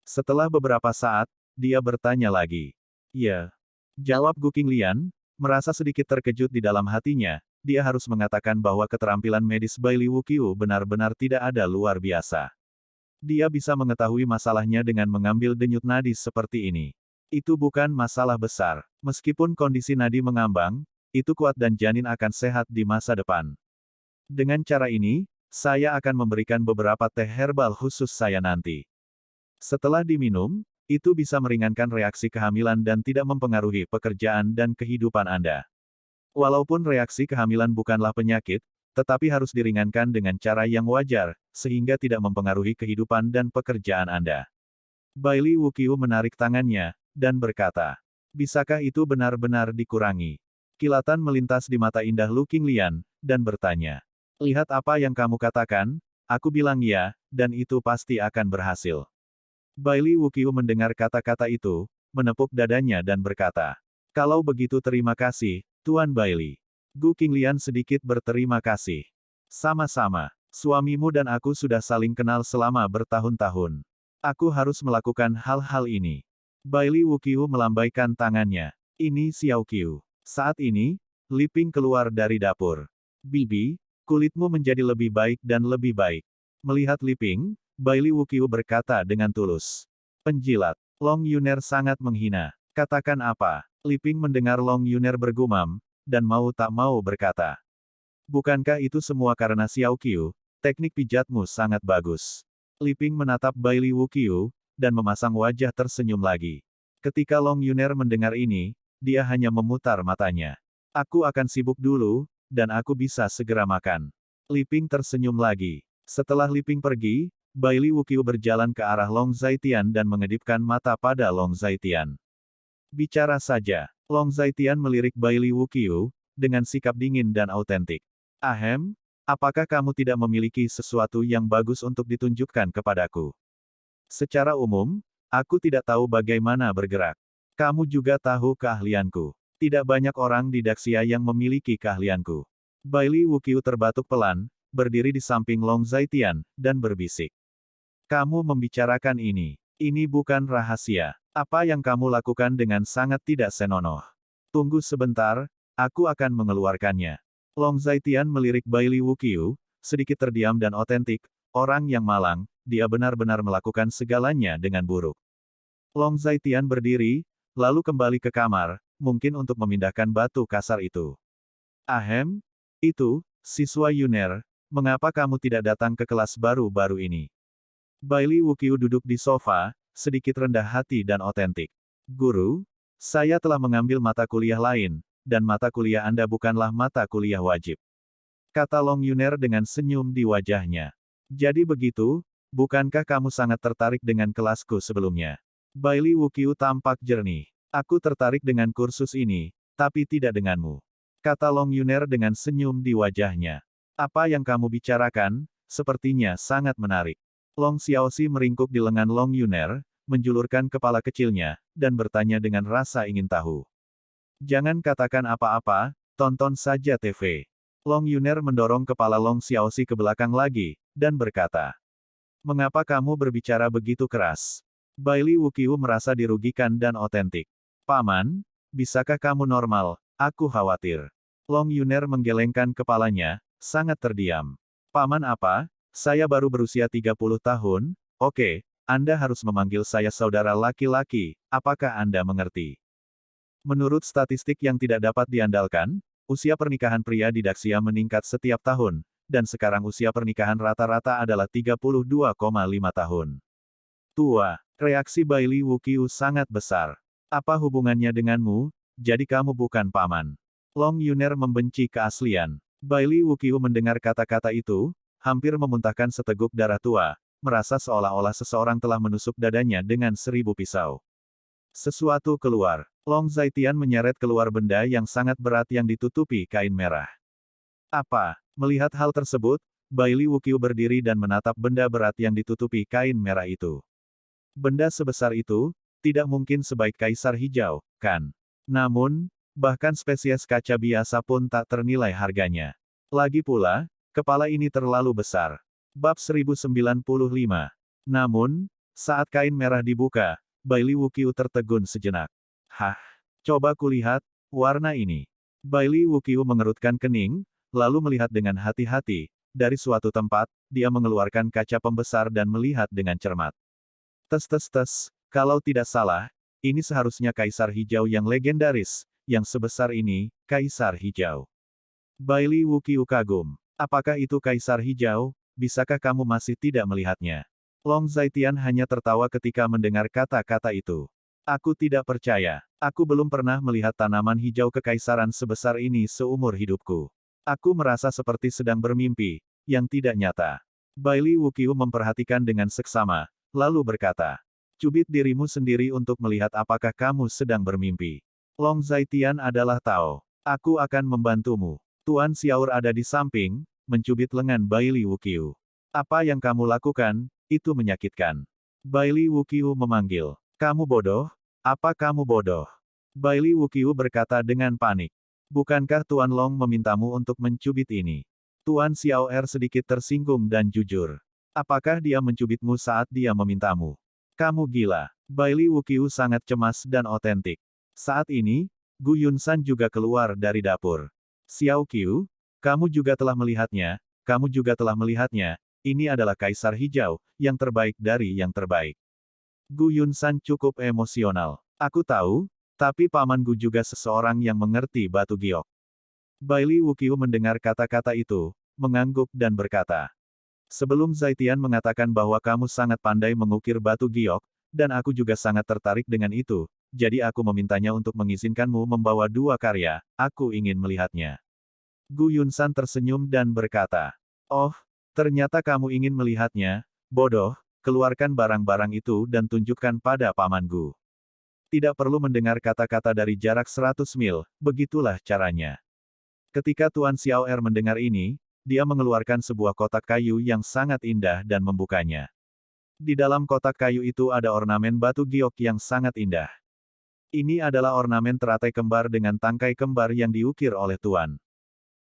Setelah beberapa saat, dia bertanya lagi. Ya. Jawab Gu Qinglian, merasa sedikit terkejut di dalam hatinya, dia harus mengatakan bahwa keterampilan medis Bailey Wuqiu benar-benar tidak ada luar biasa. Dia bisa mengetahui masalahnya dengan mengambil denyut nadi seperti ini. Itu bukan masalah besar. Meskipun kondisi nadi mengambang, itu kuat dan janin akan sehat di masa depan. Dengan cara ini, saya akan memberikan beberapa teh herbal khusus saya nanti. Setelah diminum, itu bisa meringankan reaksi kehamilan dan tidak mempengaruhi pekerjaan dan kehidupan Anda. Walaupun reaksi kehamilan bukanlah penyakit, tetapi harus diringankan dengan cara yang wajar, sehingga tidak mempengaruhi kehidupan dan pekerjaan Anda. Bailey Wuqiu menarik tangannya, dan berkata, bisakah itu benar-benar dikurangi? Kilatan melintas di mata indah Lu Qinglian, dan bertanya, lihat apa yang kamu katakan, aku bilang ya, dan itu pasti akan berhasil. Bailey Wuqiu mendengar kata-kata itu, menepuk dadanya dan berkata, kalau begitu terima kasih, Tuan Bailey. Gu Qinglian sedikit berterima kasih. Sama-sama. Suamimu dan aku sudah saling kenal selama bertahun-tahun. Aku harus melakukan hal-hal ini. Bailey Wuqiu melambaikan tangannya. Ini Xiao Qiu. Saat ini, Li Ping keluar dari dapur. Bibi, kulitmu menjadi lebih baik dan lebih baik. Melihat Li Ping, Bailey Wuqiu berkata dengan tulus. Penjilat. Long Yuner sangat menghina. Katakan apa? Li Ping mendengar Long Yuner bergumam, dan mau tak mau berkata. Bukankah itu semua karena Xiao Qiu? Teknik pijatmu sangat bagus. Li Ping menatap Bailey Wuqiu, dan memasang wajah tersenyum lagi. Ketika Long Yuner mendengar ini, dia hanya memutar matanya. Aku akan sibuk dulu, dan aku bisa segera makan. Li Ping tersenyum lagi. Setelah Li Ping pergi, Bailey Wuqiu berjalan ke arah Long Zaitian dan mengedipkan mata pada Long Zaitian. Bicara saja. Long Zaitian melirik Bailey Wuqiu, dengan sikap dingin dan autentik. Ahem, apakah kamu tidak memiliki sesuatu yang bagus untuk ditunjukkan kepadaku? Secara umum, aku tidak tahu bagaimana bergerak. Kamu juga tahu keahlianku. Tidak banyak orang di Daxia yang memiliki keahlianku. Bailey Wuqiu terbatuk pelan, berdiri di samping Long Zaitian, dan berbisik. Kamu membicarakan ini. Ini bukan rahasia. Apa yang kamu lakukan dengan sangat tidak senonoh. Tunggu sebentar, aku akan mengeluarkannya. Long Zaitian melirik Bailey Wuqiu, sedikit terdiam dan otentik, orang yang malang, dia benar-benar melakukan segalanya dengan buruk. Long Zaitian berdiri, lalu kembali ke kamar, mungkin untuk memindahkan batu kasar itu. Ahem, itu, siswa Yuner, mengapa kamu tidak datang ke kelas baru-baru ini? Bailey Wuqiu duduk di sofa, sedikit rendah hati dan otentik. Guru, saya telah mengambil mata kuliah lain, dan mata kuliah Anda bukanlah mata kuliah wajib. Kata Long Yuner dengan senyum di wajahnya. Jadi begitu, bukankah kamu sangat tertarik dengan kelasku sebelumnya? Bailey Wuqiu tampak jernih. Aku tertarik dengan kursus ini, tapi tidak denganmu. Kata Long Yuner dengan senyum di wajahnya. Apa yang kamu bicarakan, sepertinya sangat menarik. Long Xiaoxi meringkuk di lengan Long Yuner, menjulurkan kepala kecilnya, dan bertanya dengan rasa ingin tahu. Jangan katakan apa-apa, tonton saja TV. Long Yuner mendorong kepala Long Xiaoxi ke belakang lagi, dan berkata. Mengapa kamu berbicara begitu keras? Bailey Wuqiu merasa dirugikan dan otentik. Paman, bisakah kamu normal? Aku khawatir. Long Yuner menggelengkan kepalanya, sangat terdiam. Paman apa? Saya baru berusia 30 tahun, oke, Anda harus memanggil saya saudara laki-laki, apakah Anda mengerti? Menurut statistik yang tidak dapat diandalkan, usia pernikahan pria di Daxia meningkat setiap tahun, dan sekarang usia pernikahan rata-rata adalah 32,5 tahun. Tua, reaksi Bailey Wuqiu sangat besar. Apa hubungannya denganmu? Jadi kamu bukan paman. Long Yuner membenci keaslian. Bailey Wuqiu mendengar kata-kata itu, hampir memuntahkan seteguk darah tua, merasa seolah-olah seseorang telah menusuk dadanya dengan 1000 pisau. Sesuatu keluar. Long Zaitian menyeret keluar benda yang sangat berat yang ditutupi kain merah. Apa? Melihat hal tersebut, Bailey Wuqiu berdiri dan menatap benda berat yang ditutupi kain merah itu. Benda sebesar itu, tidak mungkin sebaik kaisar hijau, kan? Namun, bahkan spesies kaca biasa pun tak ternilai harganya. Lagi pula, kepala ini terlalu besar. Bab 1095. Namun, saat kain merah dibuka, Bailey Wuqiu tertegun sejenak. Hah? Coba kulihat, warna ini. Bailey Wuqiu mengerutkan kening, lalu melihat dengan hati-hati. Dari suatu tempat, dia mengeluarkan kaca pembesar dan melihat dengan cermat. Tes, kalau tidak salah, ini seharusnya kaisar hijau yang legendaris, yang sebesar ini, kaisar hijau. Bailey Wuqiu kagum. Apakah itu kaisar hijau? Bisakah kamu masih tidak melihatnya? Long Zaitian hanya tertawa ketika mendengar kata-kata itu. Aku tidak percaya. Aku belum pernah melihat tanaman hijau kekaisaran sebesar ini seumur hidupku. Aku merasa seperti sedang bermimpi, yang tidak nyata. Bailey Wuqiu memperhatikan dengan seksama, lalu berkata. Cubit dirimu sendiri untuk melihat apakah kamu sedang bermimpi. Long Zaitian adalah Tao. Aku akan membantumu. Tuan Xiaor ada di samping, mencubit lengan Bailey Wuqiu. Apa yang kamu lakukan, itu menyakitkan. Bailey Wuqiu memanggil. Kamu bodoh? Apa kamu bodoh? Bailey Wuqiu berkata dengan panik. Bukankah Tuan Long memintamu untuk mencubit ini? Tuan Xiao Er sedikit tersinggung dan jujur. Apakah dia mencubitmu saat dia memintamu? Kamu gila. Bailey Wuqiu sangat cemas dan otentik. Saat ini, Gu Yunsan juga keluar dari dapur. Xiao Qiu, kamu juga telah melihatnya, kamu juga telah melihatnya, ini adalah Kaisar Hijau, yang terbaik dari yang terbaik. Gu Yunsan cukup emosional. Aku tahu, tapi Paman Gu juga seseorang yang mengerti batu giok. Bailey Wuqiu mendengar kata-kata itu, mengangguk dan berkata, sebelum Zaitian mengatakan bahwa kamu sangat pandai mengukir batu giok, dan aku juga sangat tertarik dengan itu, jadi aku memintanya untuk mengizinkanmu membawa dua karya, aku ingin melihatnya. Gu Yunsan tersenyum dan berkata, oh, ternyata kamu ingin melihatnya, bodoh, keluarkan barang-barang itu dan tunjukkan pada Paman Gu. Tidak perlu mendengar kata-kata dari jarak 100 mil, begitulah caranya. Ketika Tuan Xiao Er mendengar ini, dia mengeluarkan sebuah kotak kayu yang sangat indah dan membukanya. Di dalam kotak kayu itu ada ornamen batu giok yang sangat indah. Ini adalah ornamen teratai kembar dengan tangkai kembar yang diukir oleh Tuan.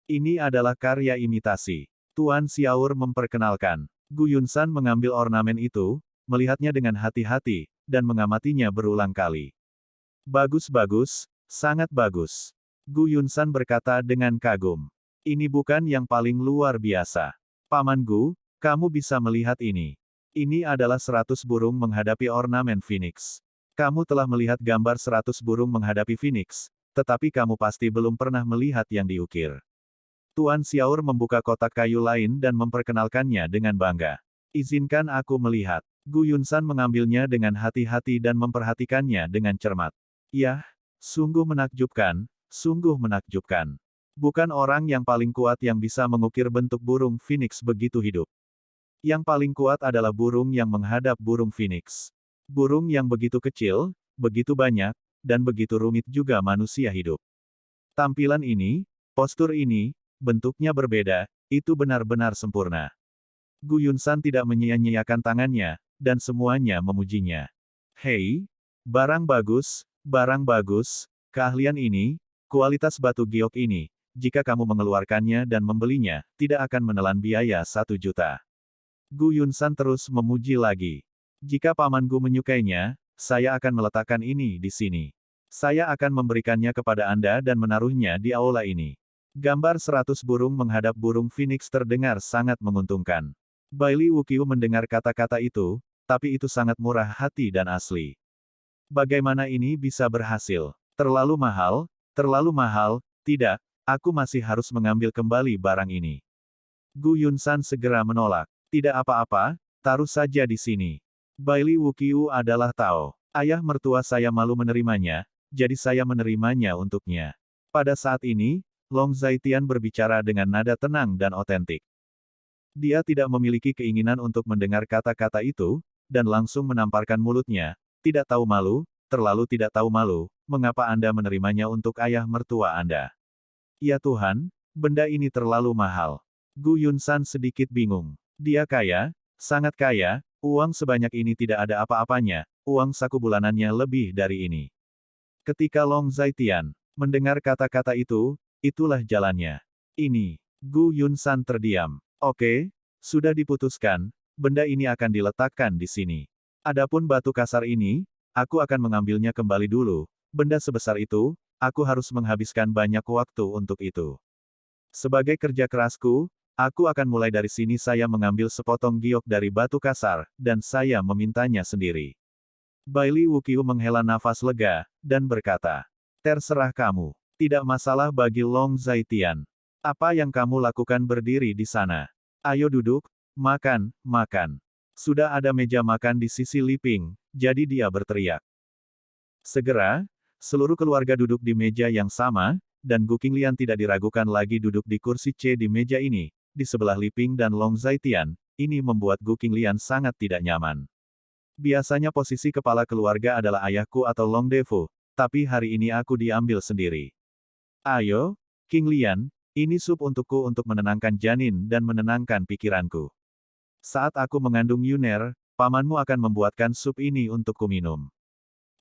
Ini adalah karya imitasi. Tuan Xiaoer memperkenalkan. Gu Yunsan mengambil ornamen itu, melihatnya dengan hati-hati, dan mengamatinya berulang kali. Bagus-bagus, sangat bagus. Gu Yunsan berkata dengan kagum. Ini bukan yang paling luar biasa. Paman Gu, kamu bisa melihat ini. Ini adalah 100 burung menghadapi ornamen Phoenix. Kamu telah melihat gambar 100 burung menghadapi Phoenix, tetapi kamu pasti belum pernah melihat yang diukir. Tuan Xiaoer membuka kotak kayu lain dan memperkenalkannya dengan bangga. Izinkan aku melihat. Gu Yunsan mengambilnya dengan hati-hati dan memperhatikannya dengan cermat. Yah, sungguh menakjubkan, sungguh menakjubkan. Bukan orang yang paling kuat yang bisa mengukir bentuk burung Phoenix begitu hidup. Yang paling kuat adalah burung yang menghadap burung Phoenix. Burung yang begitu kecil, begitu banyak, dan begitu rumit juga manusia hidup. Tampilan ini, postur ini, bentuknya berbeda, itu benar-benar sempurna. Gu Yunsan tidak menyia-nyiakan tangannya, dan semuanya memujinya. Hei, barang bagus, keahlian ini, kualitas batu giok ini, jika kamu mengeluarkannya dan membelinya, tidak akan menelan biaya 1 juta. Gu Yunsan terus memuji lagi. Jika Paman Gu menyukainya, saya akan meletakkan ini di sini. Saya akan memberikannya kepada Anda dan menaruhnya di aula ini. Gambar 100 burung menghadap burung Phoenix terdengar sangat menguntungkan. Bailey Wuqiu mendengar kata-kata itu, tapi itu sangat murah hati dan asli. Bagaimana ini bisa berhasil? Terlalu mahal, tidak, aku masih harus mengambil kembali barang ini. Gu Yunsan segera menolak. Tidak apa-apa, taruh saja di sini. Bailey Wuqiu adalah Tao. Ayah mertua saya malu menerimanya, jadi saya menerimanya untuknya. Pada saat ini, Long Zaitian berbicara dengan nada tenang dan otentik. Dia tidak memiliki keinginan untuk mendengar kata-kata itu, dan langsung menamparkan mulutnya, tidak tahu malu, terlalu tidak tahu malu, mengapa Anda menerimanya untuk ayah mertua Anda? Ya Tuhan, benda ini terlalu mahal. Gu Yunsan sedikit bingung. Dia kaya, sangat kaya, uang sebanyak ini tidak ada apa-apanya, uang saku bulanannya lebih dari ini. Ketika Long Zaitian mendengar kata-kata itu, itulah jalannya. Ini. Gu Yunsan terdiam. Oke, sudah diputuskan, benda ini akan diletakkan di sini. Adapun batu kasar ini, aku akan mengambilnya kembali dulu, benda sebesar itu, aku harus menghabiskan banyak waktu untuk itu. Sebagai kerja kerasku, aku akan mulai dari sini. Saya mengambil sepotong giok dari batu kasar, dan saya memintanya sendiri. Bailey Wuqiu menghela nafas lega, dan berkata, terserah kamu. Tidak masalah bagi Long Zaitian. Apa yang kamu lakukan berdiri di sana? Ayo duduk, makan, makan. Sudah ada meja makan di sisi Liping, jadi dia berteriak. Segera, seluruh keluarga duduk di meja yang sama, dan Gu Qinglian tidak diragukan lagi duduk di kursi C di meja ini, di sebelah Liping dan Long Zaitian. Ini membuat Gu Qinglian sangat tidak nyaman. Biasanya posisi kepala keluarga adalah ayahku atau Long Defu, tapi hari ini aku diambil sendiri. Ayo, Qinglian, ini sup untukku untuk menenangkan janin dan menenangkan pikiranku. Saat aku mengandung Yuner, pamanmu akan membuatkan sup ini untukku minum.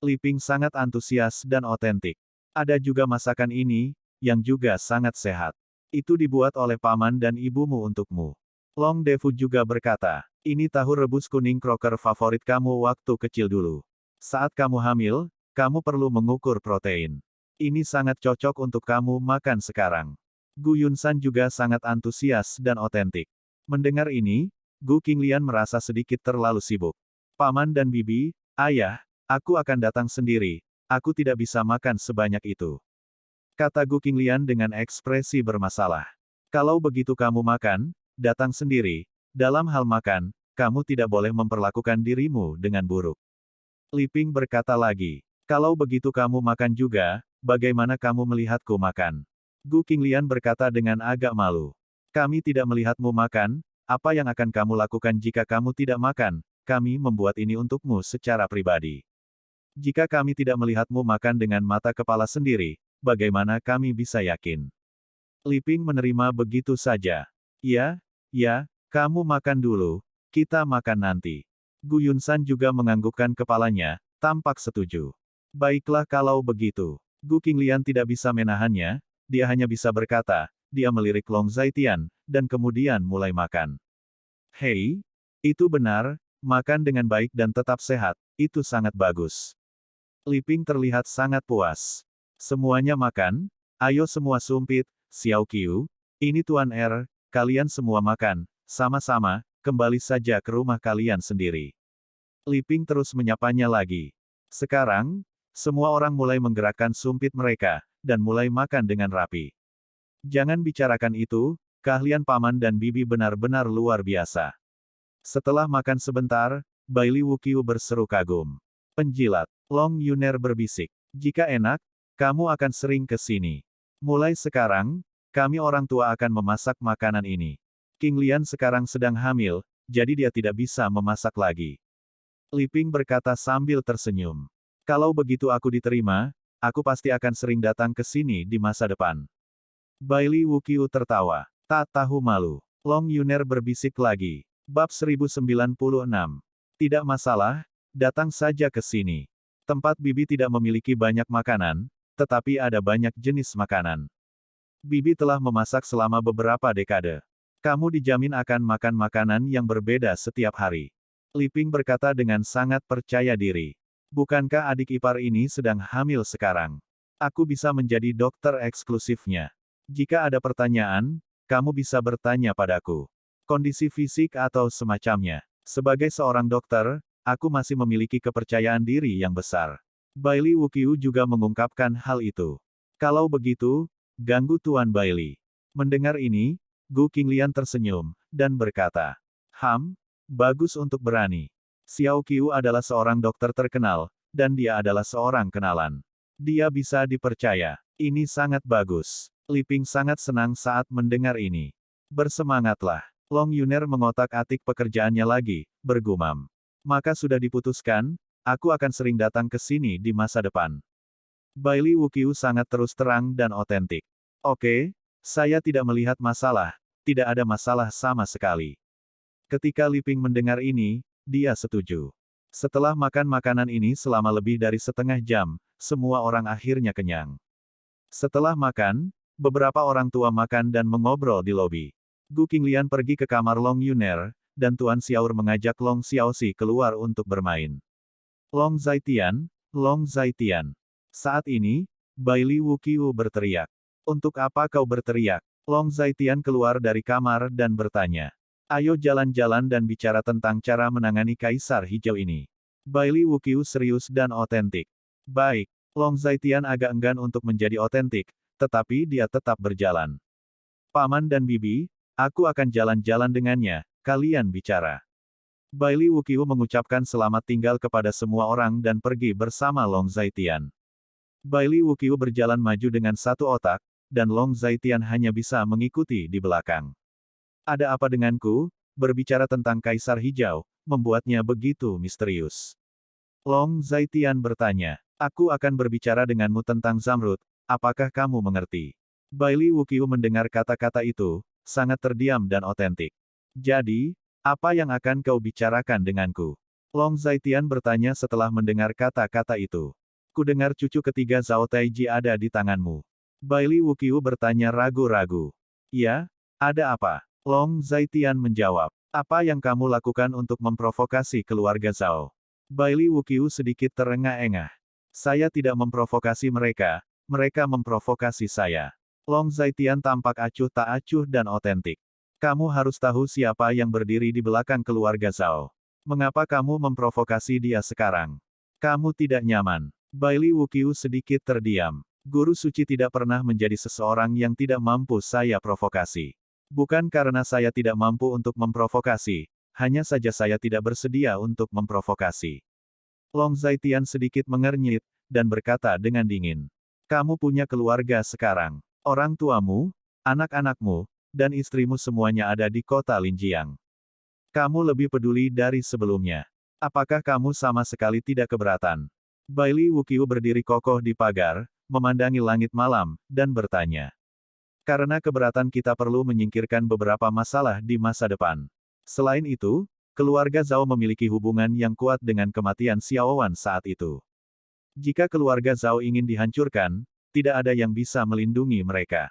Liping sangat antusias dan otentik. Ada juga masakan ini, yang juga sangat sehat. Itu dibuat oleh paman dan ibumu untukmu. Long Defu juga berkata, ini tahu rebus kuning crocker favorit kamu waktu kecil dulu. Saat kamu hamil, kamu perlu mengukur protein. Ini sangat cocok untuk kamu makan sekarang. Gu Yunsan juga sangat antusias dan otentik. Mendengar ini, Gu Qinglian merasa sedikit terlalu sibuk. Paman dan bibi, ayah, aku akan datang sendiri, aku tidak bisa makan sebanyak itu. Kata Gu Qinglian dengan ekspresi bermasalah. Kalau begitu kamu makan, datang sendiri. Dalam hal makan, kamu tidak boleh memperlakukan dirimu dengan buruk. Li Ping berkata lagi, kalau begitu kamu makan juga, bagaimana kamu melihatku makan? Gu Qinglian berkata dengan agak malu. Kami tidak melihatmu makan, apa yang akan kamu lakukan jika kamu tidak makan? Kami membuat ini untukmu secara pribadi. Jika kami tidak melihatmu makan dengan mata kepala sendiri, bagaimana kami bisa yakin? Li Ping menerima begitu saja. Ya, kamu makan dulu, kita makan nanti. Gu Yunsan juga menganggukkan kepalanya, tampak setuju. Baiklah kalau begitu. Gu Qinglian tidak bisa menahannya, dia hanya bisa berkata, dia melirik Long Zaitian, dan kemudian mulai makan. Hei, itu benar, makan dengan baik dan tetap sehat, itu sangat bagus. Li Ping terlihat sangat puas. Semuanya makan, ayo semua sumpit, Xiao Qiu, ini Tuan R, kalian semua makan, sama-sama, kembali saja ke rumah kalian sendiri. Li Ping terus menyapanya lagi. Sekarang, semua orang mulai menggerakkan sumpit mereka, dan mulai makan dengan rapi. Jangan bicarakan itu, keahlian paman dan bibi benar-benar luar biasa. Setelah makan sebentar, Baili Wuqiu berseru kagum. Penjilat, Long Yuner berbisik. Jika enak, kamu akan sering ke sini. Mulai sekarang, kami orang tua akan memasak makanan ini. Qinglian sekarang sedang hamil, jadi dia tidak bisa memasak lagi. Li Ping berkata sambil tersenyum. Kalau begitu aku diterima, aku pasti akan sering datang ke sini di masa depan. Baili Wuqiu tertawa. Tak tahu malu. Long Yuner berbisik lagi. Bab 1096. Tidak masalah, datang saja ke sini. Tempat Bibi tidak memiliki banyak makanan, tetapi ada banyak jenis makanan. Bibi telah memasak selama beberapa dekade. Kamu dijamin akan makan makanan yang berbeda setiap hari. Li Ping berkata dengan sangat percaya diri. Bukankah adik ipar ini sedang hamil sekarang? Aku bisa menjadi dokter eksklusifnya. Jika ada pertanyaan, kamu bisa bertanya padaku. Kondisi fisik atau semacamnya. Sebagai seorang dokter, aku masih memiliki kepercayaan diri yang besar. Baili Wuqiu juga mengungkapkan hal itu. Kalau begitu, ganggu Tuan Baili. Mendengar ini, Gu Qinglian tersenyum, dan berkata, bagus untuk berani. Xiao Qiu adalah seorang dokter terkenal, dan dia adalah seorang kenalan. Dia bisa dipercaya. Ini sangat bagus. Li Ping sangat senang saat mendengar ini. Bersemangatlah. Long Yuner mengotak-atik pekerjaannya lagi, bergumam. Maka sudah diputuskan, aku akan sering datang ke sini di masa depan. Baili Wuqiu sangat terus terang dan otentik. Oke, saya tidak melihat masalah, tidak ada masalah sama sekali. Ketika Li Ping mendengar ini, dia setuju. Setelah makan makanan ini selama lebih dari setengah jam, semua orang akhirnya kenyang. Setelah makan, beberapa orang tua makan dan mengobrol di lobi. Gu Qinglian pergi ke kamar Long Yuner, dan Tuan Xiaor mengajak Long Xiaoxi keluar untuk bermain. Long Zaitian. Saat ini, Baili Wuqiu berteriak. Untuk apa kau berteriak? Long Zaitian keluar dari kamar dan bertanya. Ayo jalan-jalan dan bicara tentang cara menangani Kaisar Hijau ini. Baili Wuqiu serius dan otentik. Baik, Long Zaitian agak enggan untuk menjadi otentik, tetapi dia tetap berjalan. Paman dan Bibi, aku akan jalan-jalan dengannya, kalian bicara. Baili Wuqiu mengucapkan selamat tinggal kepada semua orang dan pergi bersama Long Zaitian. Baili Wuqiu berjalan maju dengan satu otak, dan Long Zaitian hanya bisa mengikuti di belakang. Ada apa denganku? Berbicara tentang Kaisar Hijau, membuatnya begitu misterius. Long Zaitian bertanya. Aku akan berbicara denganmu tentang Zamrud, apakah kamu mengerti? Baili Wuqiu mendengar kata-kata itu, sangat terdiam dan otentik. Jadi, apa yang akan kau bicarakan denganku? Long Zaitian bertanya setelah mendengar kata-kata itu. Kudengar cucu ketiga Zhao Taiji ada di tanganmu. Bailey Wuqiu bertanya ragu-ragu. Ya, ada apa? Long Zaitian menjawab. Apa yang kamu lakukan untuk memprovokasi keluarga Zhao? Bailey Wuqiu sedikit terengah-engah. Saya tidak memprovokasi mereka, mereka memprovokasi saya. Long Zaitian tampak acuh tak acuh dan otentik. Kamu harus tahu siapa yang berdiri di belakang keluarga Zhao. Mengapa kamu memprovokasi dia sekarang? Kamu tidak nyaman. Bailey Wuqiu sedikit terdiam. Guru suci tidak pernah menjadi seseorang yang tidak mampu saya provokasi. Bukan karena saya tidak mampu untuk memprovokasi, hanya saja saya tidak bersedia untuk memprovokasi. Long Zaitian sedikit mengernyit, dan berkata dengan dingin. Kamu punya keluarga sekarang. Orang tuamu, anak-anakmu, dan istrimu semuanya ada di kota Linjiang. Kamu lebih peduli dari sebelumnya. Apakah kamu sama sekali tidak keberatan? Bailey Wuqiu berdiri kokoh di pagar, memandangi langit malam, dan bertanya. Karena keberatan kita perlu menyingkirkan beberapa masalah di masa depan. Selain itu, keluarga Zhao memiliki hubungan yang kuat dengan kematian Xiaowan saat itu. Jika keluarga Zhao ingin dihancurkan, tidak ada yang bisa melindungi mereka.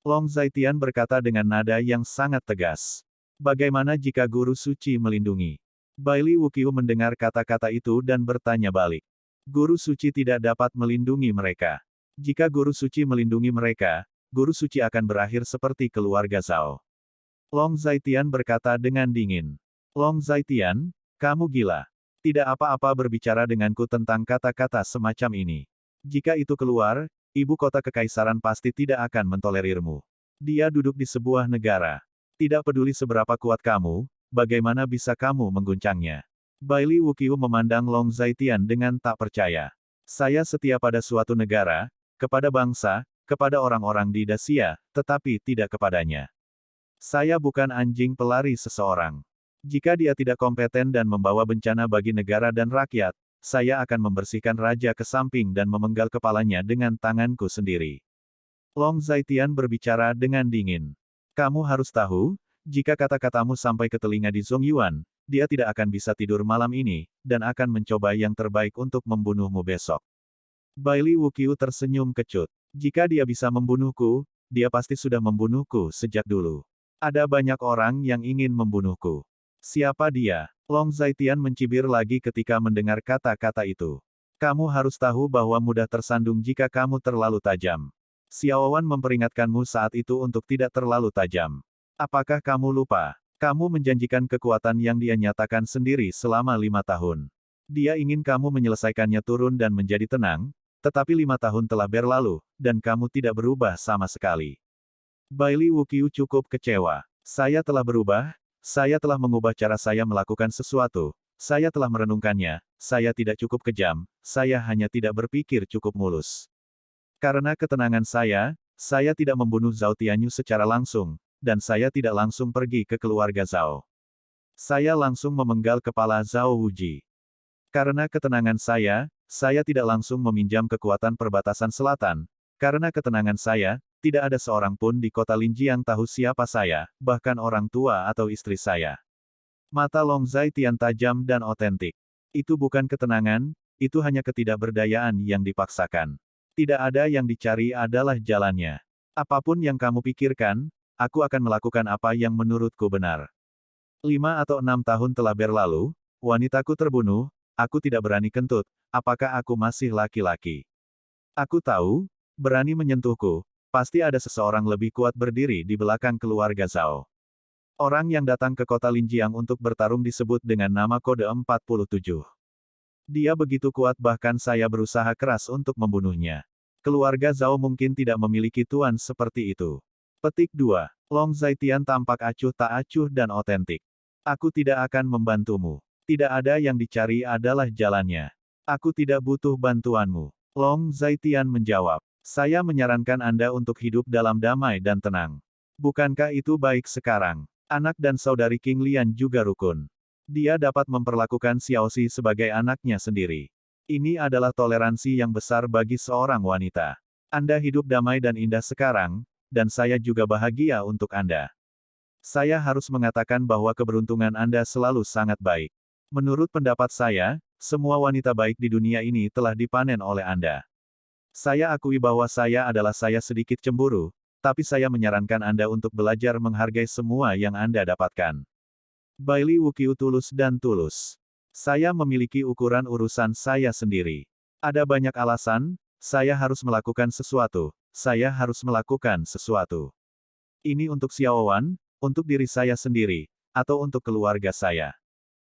Long Zaitian berkata dengan nada yang sangat tegas. Bagaimana jika guru suci melindungi? Bailey Wuqiu mendengar kata-kata itu dan bertanya balik. Guru suci tidak dapat melindungi mereka. Jika guru suci melindungi mereka, guru suci akan berakhir seperti keluarga Zhao. Long Zaitian berkata dengan dingin. Long Zaitian, kamu gila. Tidak apa-apa berbicara denganku tentang kata-kata semacam ini. Jika itu keluar, ibu kota kekaisaran pasti tidak akan mentolerirmu. Dia duduk di sebuah negara. Tidak peduli seberapa kuat kamu, bagaimana bisa kamu mengguncangnya. Bailey Wuqiu memandang Long Zaitian dengan tak percaya. Saya setia pada suatu negara, kepada bangsa, kepada orang-orang di Dacia, tetapi tidak kepadanya. Saya bukan anjing pelari seseorang. Jika dia tidak kompeten dan membawa bencana bagi negara dan rakyat, saya akan membersihkan raja ke samping dan memenggal kepalanya dengan tanganku sendiri. Long Zaitian berbicara dengan dingin. Kamu harus tahu, jika kata-katamu sampai ke telinga di Zongyuan, dia tidak akan bisa tidur malam ini, dan akan mencoba yang terbaik untuk membunuhmu besok. Bailey Wuqiu tersenyum kecut. Jika dia bisa membunuhku, dia pasti sudah membunuhku sejak dulu. Ada banyak orang yang ingin membunuhku. Siapa dia? Long Zaitian mencibir lagi ketika mendengar kata-kata itu. Kamu harus tahu bahwa mudah tersandung jika kamu terlalu tajam. Xiaowan memperingatkanmu saat itu untuk tidak terlalu tajam. Apakah kamu lupa? Kamu menjanjikan kekuatan yang dia nyatakan sendiri selama 5 tahun. Dia ingin kamu menyelesaikannya turun dan menjadi tenang, tetapi 5 tahun telah berlalu, dan kamu tidak berubah sama sekali. Bailey Wuqiu cukup kecewa. Saya telah berubah, saya telah mengubah cara saya melakukan sesuatu, saya telah merenungkannya, saya tidak cukup kejam, saya hanya tidak berpikir cukup mulus. Karena ketenangan saya tidak membunuh Zhao Tianyu secara langsung, dan saya tidak langsung pergi ke keluarga Zhao. Saya langsung memenggal kepala Zhao Wuji. Karena ketenangan saya tidak langsung meminjam kekuatan perbatasan selatan. Karena ketenangan saya, tidak ada seorang pun di kota Linjiang tahu siapa saya, bahkan orang tua atau istri saya. Mata Long Zaitian tajam dan otentik. Itu bukan ketenangan, itu hanya ketidakberdayaan yang dipaksakan. Tidak ada yang dicari adalah jalannya. Apapun yang kamu pikirkan, aku akan melakukan apa yang menurutku benar. 5 atau 6 tahun telah berlalu, wanitaku terbunuh, aku tidak berani kentut, apakah aku masih laki-laki? Aku tahu, berani menyentuhku, pasti ada seseorang lebih kuat berdiri di belakang keluarga Zhao. Orang yang datang ke kota Linjiang untuk bertarung disebut dengan nama kode 47. Dia begitu kuat bahkan saya berusaha keras untuk membunuhnya. Keluarga Zhao mungkin tidak memiliki tuan seperti itu. Petik 2. Long Zaitian tampak acuh tak acuh dan otentik. Aku tidak akan membantumu. Tidak ada yang dicari adalah jalannya. Aku tidak butuh bantuanmu. Long Zaitian menjawab. Saya menyarankan Anda untuk hidup dalam damai dan tenang. Bukankah itu baik sekarang? Anak dan saudari King Lian juga rukun. Dia dapat memperlakukan Xiaoxi sebagai anaknya sendiri. Ini adalah toleransi yang besar bagi seorang wanita. Anda hidup damai dan indah sekarang, dan saya juga bahagia untuk Anda. Saya harus mengatakan bahwa keberuntungan Anda selalu sangat baik. Menurut pendapat saya, semua wanita baik di dunia ini telah dipanen oleh Anda. Saya akui bahwa saya sedikit cemburu, tapi saya menyarankan Anda untuk belajar menghargai semua yang Anda dapatkan. Bailey Wuqiu tulus dan tulus. Saya memiliki ukuran urusan saya sendiri. Ada banyak alasan, saya harus melakukan sesuatu. Saya harus melakukan sesuatu. Ini untuk Xiaowan, untuk diri saya sendiri, atau untuk keluarga saya.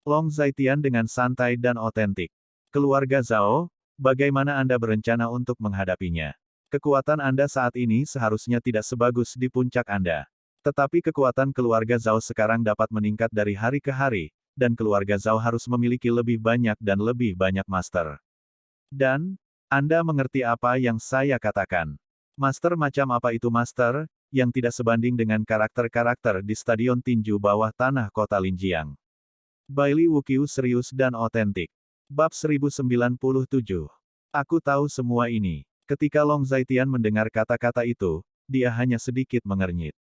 Long Zaitian dengan santai dan otentik. Keluarga Zhao, bagaimana Anda berencana untuk menghadapinya? Kekuatan Anda saat ini seharusnya tidak sebagus di puncak Anda. Tetapi kekuatan keluarga Zhao sekarang dapat meningkat dari hari ke hari, dan keluarga Zhao harus memiliki lebih banyak dan lebih banyak master. Dan, Anda mengerti apa yang saya katakan. Master macam apa itu master, yang tidak sebanding dengan karakter-karakter di Stadion Tinju bawah tanah kota Linjiang. Bailey Wuqiu serius dan otentik. Bab 1097. Aku tahu semua ini. Ketika Long Zaitian mendengar kata-kata itu, dia hanya sedikit mengernyit.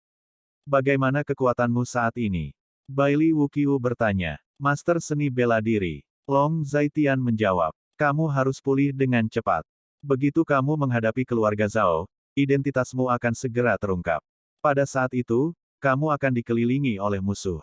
Bagaimana kekuatanmu saat ini? Bailey Wuqiu bertanya. Master seni bela diri. Long Zaitian menjawab. Kamu harus pulih dengan cepat. Begitu kamu menghadapi keluarga Zhao, identitasmu akan segera terungkap. Pada saat itu, kamu akan dikelilingi oleh musuh.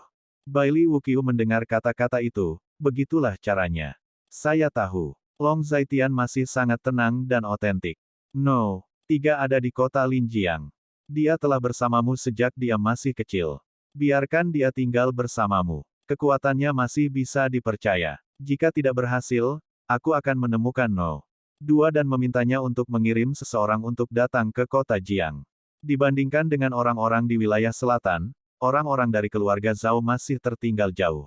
Bailey Wuqiu mendengar kata-kata itu, begitulah caranya. Saya tahu. Long Zaitian masih sangat tenang dan otentik. No, 3 ada di kota Linjiang. Dia telah bersamamu sejak dia masih kecil. Biarkan dia tinggal bersamamu. Kekuatannya masih bisa dipercaya. Jika tidak berhasil, aku akan menemukan No. 2 dan memintanya untuk mengirim seseorang untuk datang ke kota Jiang. Dibandingkan dengan orang-orang di wilayah selatan, orang-orang dari keluarga Zhao masih tertinggal jauh.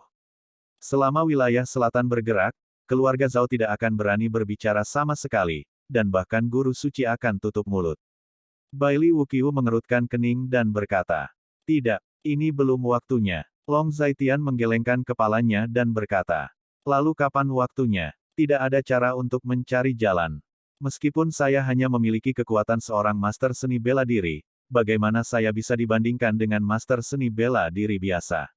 Selama wilayah selatan bergerak, keluarga Zhao tidak akan berani berbicara sama sekali, dan bahkan guru suci akan tutup mulut. Bailey Wuqiu mengerutkan kening dan berkata, "Tidak, ini belum waktunya." Long Zaitian menggelengkan kepalanya dan berkata, "Lalu kapan waktunya? Tidak ada cara untuk mencari jalan. Meskipun saya hanya memiliki kekuatan seorang master seni bela diri, bagaimana saya bisa dibandingkan dengan master seni bela diri biasa?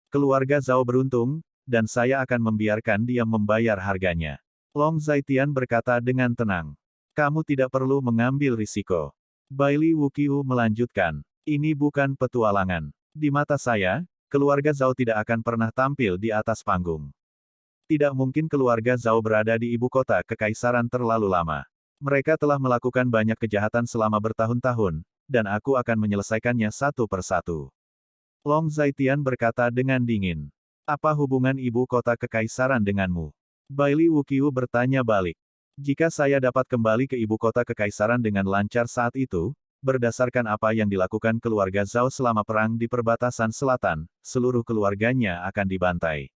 Keluarga Zhao beruntung, dan saya akan membiarkan dia membayar harganya." Long Zaitian berkata dengan tenang. "Kamu tidak perlu mengambil risiko." Bailey Wuqiu melanjutkan, "Ini bukan petualangan. Di mata saya, keluarga Zhao tidak akan pernah tampil di atas panggung. Tidak mungkin keluarga Zhao berada di ibu kota kekaisaran terlalu lama. Mereka telah melakukan banyak kejahatan selama bertahun-tahun, dan aku akan menyelesaikannya satu persatu." Long Zaitian berkata dengan dingin. "Apa hubungan ibu kota kekaisaran denganmu?" Bailey Wuqiu bertanya balik. "Jika saya dapat kembali ke ibu kota kekaisaran dengan lancar saat itu, berdasarkan apa yang dilakukan keluarga Zhao selama perang di perbatasan selatan, seluruh keluarganya akan dibantai.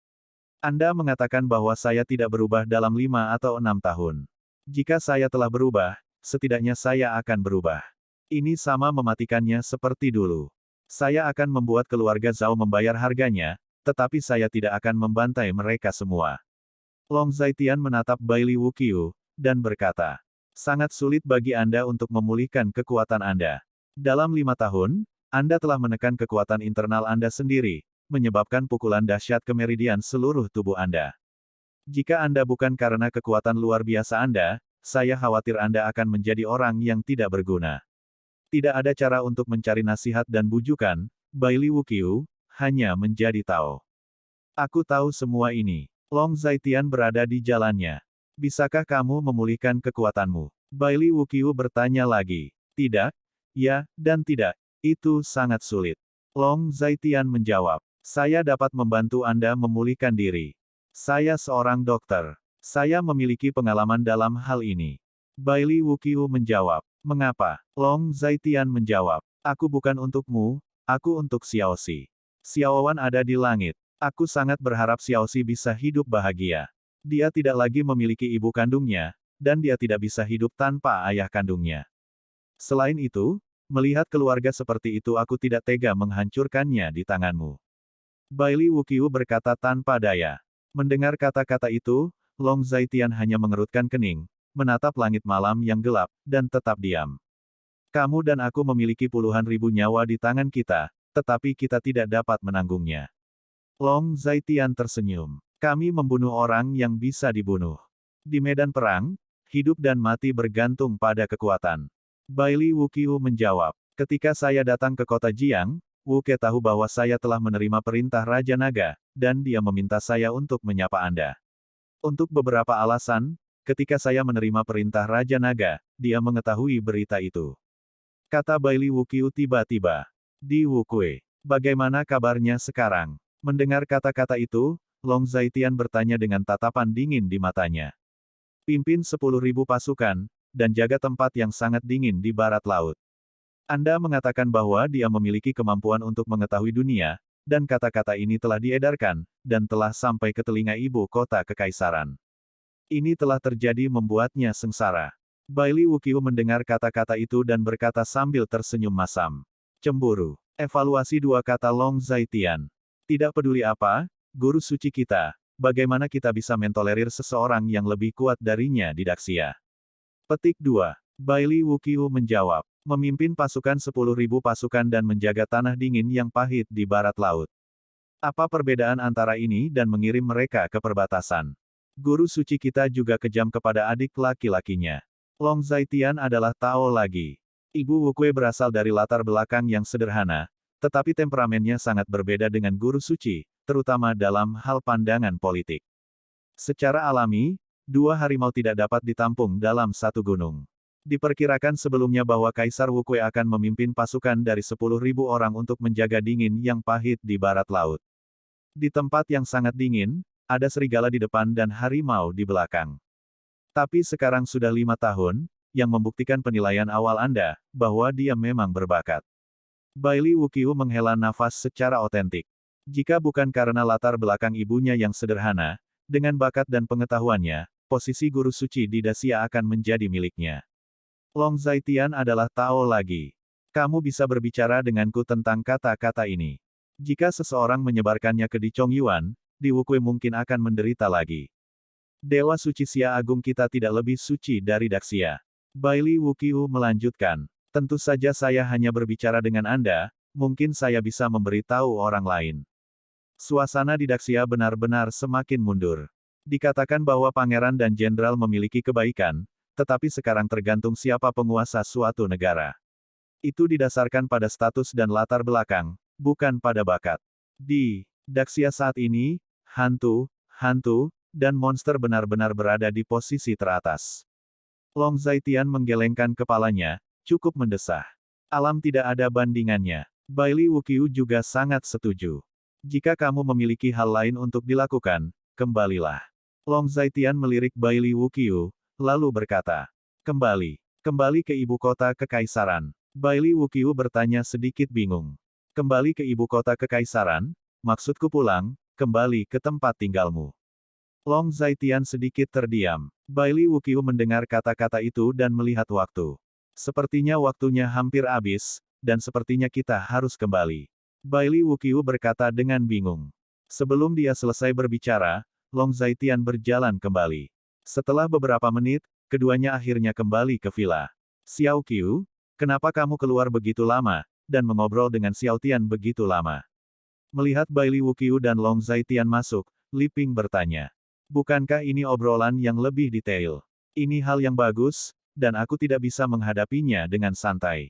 Anda mengatakan bahwa saya tidak berubah dalam 5 atau 6 tahun. Jika saya telah berubah, setidaknya saya akan berubah. Ini sama mematikannya seperti dulu. Saya akan membuat keluarga Zhao membayar harganya, tetapi saya tidak akan membantai mereka semua." Long Zaitian menatap Bailey Wuqiu, dan berkata, "Sangat sulit bagi Anda untuk memulihkan kekuatan Anda. Dalam 5 tahun, Anda telah menekan kekuatan internal Anda sendiri, menyebabkan pukulan dahsyat ke meridian seluruh tubuh Anda. Jika Anda bukan karena kekuatan luar biasa Anda, saya khawatir Anda akan menjadi orang yang tidak berguna." Tidak ada cara untuk mencari nasihat dan bujukan, Bailey Wuqiu, hanya menjadi tahu. "Aku tahu semua ini." Long Zaitian berada di jalannya. "Bisakah kamu memulihkan kekuatanmu?" Bailey Wuqiu bertanya lagi. "Tidak, ya, dan tidak. Itu sangat sulit." Long Zaitian menjawab. "Saya dapat membantu Anda memulihkan diri. Saya seorang dokter. Saya memiliki pengalaman dalam hal ini." Bailey Wuqiu menjawab. "Mengapa?" Long Zaitian menjawab. "Aku bukan untukmu, aku untuk Xiaoxi. Xiaowan ada di langit. Aku sangat berharap Xiaoxi bisa hidup bahagia. Dia tidak lagi memiliki ibu kandungnya, dan dia tidak bisa hidup tanpa ayah kandungnya. Selain itu, melihat keluarga seperti itu aku tidak tega menghancurkannya di tanganmu." Bailey Wuqiu berkata tanpa daya. Mendengar kata-kata itu, Long Zaitian hanya mengerutkan kening, menatap langit malam yang gelap, dan tetap diam. "Kamu dan aku memiliki puluhan ribu nyawa di tangan kita, tetapi kita tidak dapat menanggungnya." Long Zaitian tersenyum. "Kami membunuh orang yang bisa dibunuh. Di medan perang, hidup dan mati bergantung pada kekuatan. Baili Wuqiu menjawab, ketika saya datang ke kota Jiang, Wu Ke tahu bahwa saya telah menerima perintah Raja Naga, dan dia meminta saya untuk menyapa Anda. Untuk beberapa alasan, ketika saya menerima perintah Raja Naga, dia mengetahui berita itu. Kata Baili Wuqiu tiba-tiba. Di Wukue, bagaimana kabarnya sekarang? Mendengar kata-kata itu, Long Zaitian bertanya dengan tatapan dingin di matanya. Pimpin 10.000 pasukan, dan jaga tempat yang sangat dingin di barat laut. Anda mengatakan bahwa dia memiliki kemampuan untuk mengetahui dunia, dan kata-kata ini telah diedarkan, dan telah sampai ke telinga ibu kota kekaisaran. Ini telah terjadi membuatnya sengsara. Baili Wuqiu mendengar kata-kata itu dan berkata sambil tersenyum masam. Cemburu. Evaluasi dua kata Long Zaitian. Tidak peduli apa, guru suci kita, bagaimana kita bisa mentolerir seseorang yang lebih kuat darinya di Daxia? Petik 2. Baili Wuqiu menjawab. Memimpin pasukan 10.000 pasukan dan menjaga tanah dingin yang pahit di barat laut. Apa perbedaan antara ini dan mengirim mereka ke perbatasan? Guru suci kita juga kejam kepada adik laki-lakinya. Long Zaitian adalah Tao lagi. Ibu Wukue berasal dari latar belakang yang sederhana, tetapi temperamennya sangat berbeda dengan guru suci, terutama dalam hal pandangan politik. Secara alami, dua harimau tidak dapat ditampung dalam satu gunung. Diperkirakan sebelumnya bahwa Kaisar Wukue akan memimpin pasukan dari 10.000 orang untuk menjaga dingin yang pahit di barat laut. Di tempat yang sangat dingin, ada serigala di depan dan harimau di belakang. Tapi sekarang sudah 5 tahun, yang membuktikan penilaian awal Anda, bahwa dia memang berbakat. Baili Wuqiu menghela nafas secara otentik. Jika bukan karena latar belakang ibunya yang sederhana, dengan bakat dan pengetahuannya, posisi guru suci di Daxia akan menjadi miliknya. Long Zaitian adalah Tao lagi. Kamu bisa berbicara denganku tentang kata-kata ini. Jika seseorang menyebarkannya ke Di Chongyuan, Di Wukue mungkin akan menderita lagi. Dewa suci Xia Agung kita tidak lebih suci dari Daxia. Baili Wuqiu melanjutkan. Tentu saja saya hanya berbicara dengan Anda, mungkin saya bisa memberitahu orang lain. Suasana di Daxia benar-benar semakin mundur. Dikatakan bahwa pangeran dan jenderal memiliki kebaikan, tetapi sekarang tergantung siapa penguasa suatu negara. Itu didasarkan pada status dan latar belakang, bukan pada bakat. Di Daxia saat ini, hantu, dan monster benar-benar berada di posisi teratas. Long Zaitian menggelengkan kepalanya, cukup mendesah. Alam tidak ada bandingannya. Baili Wuqiu juga sangat setuju. Jika kamu memiliki hal lain untuk dilakukan, kembalilah. Long Zaitian melirik Baili Wuqiu, lalu berkata, kembali ke ibu kota kekaisaran. Baili Wuqiu bertanya sedikit bingung. Kembali ke ibu kota kekaisaran? Maksudku pulang, kembali ke tempat tinggalmu. Long Zaitian sedikit terdiam. Baili Wuqiu mendengar kata-kata itu dan melihat waktu. Sepertinya waktunya hampir habis, dan sepertinya kita harus kembali. Baili Wuqiu berkata dengan bingung. Sebelum dia selesai berbicara, Long Zaitian berjalan kembali. Setelah beberapa menit, keduanya akhirnya kembali ke villa. Xiao Qiu, kenapa kamu keluar begitu lama, dan mengobrol dengan Xiao Tian begitu lama? Melihat Baili Wuqiu dan Long Zaitian masuk, Li Ping bertanya. Bukankah ini obrolan yang lebih detail? Ini hal yang bagus, dan aku tidak bisa menghadapinya dengan santai.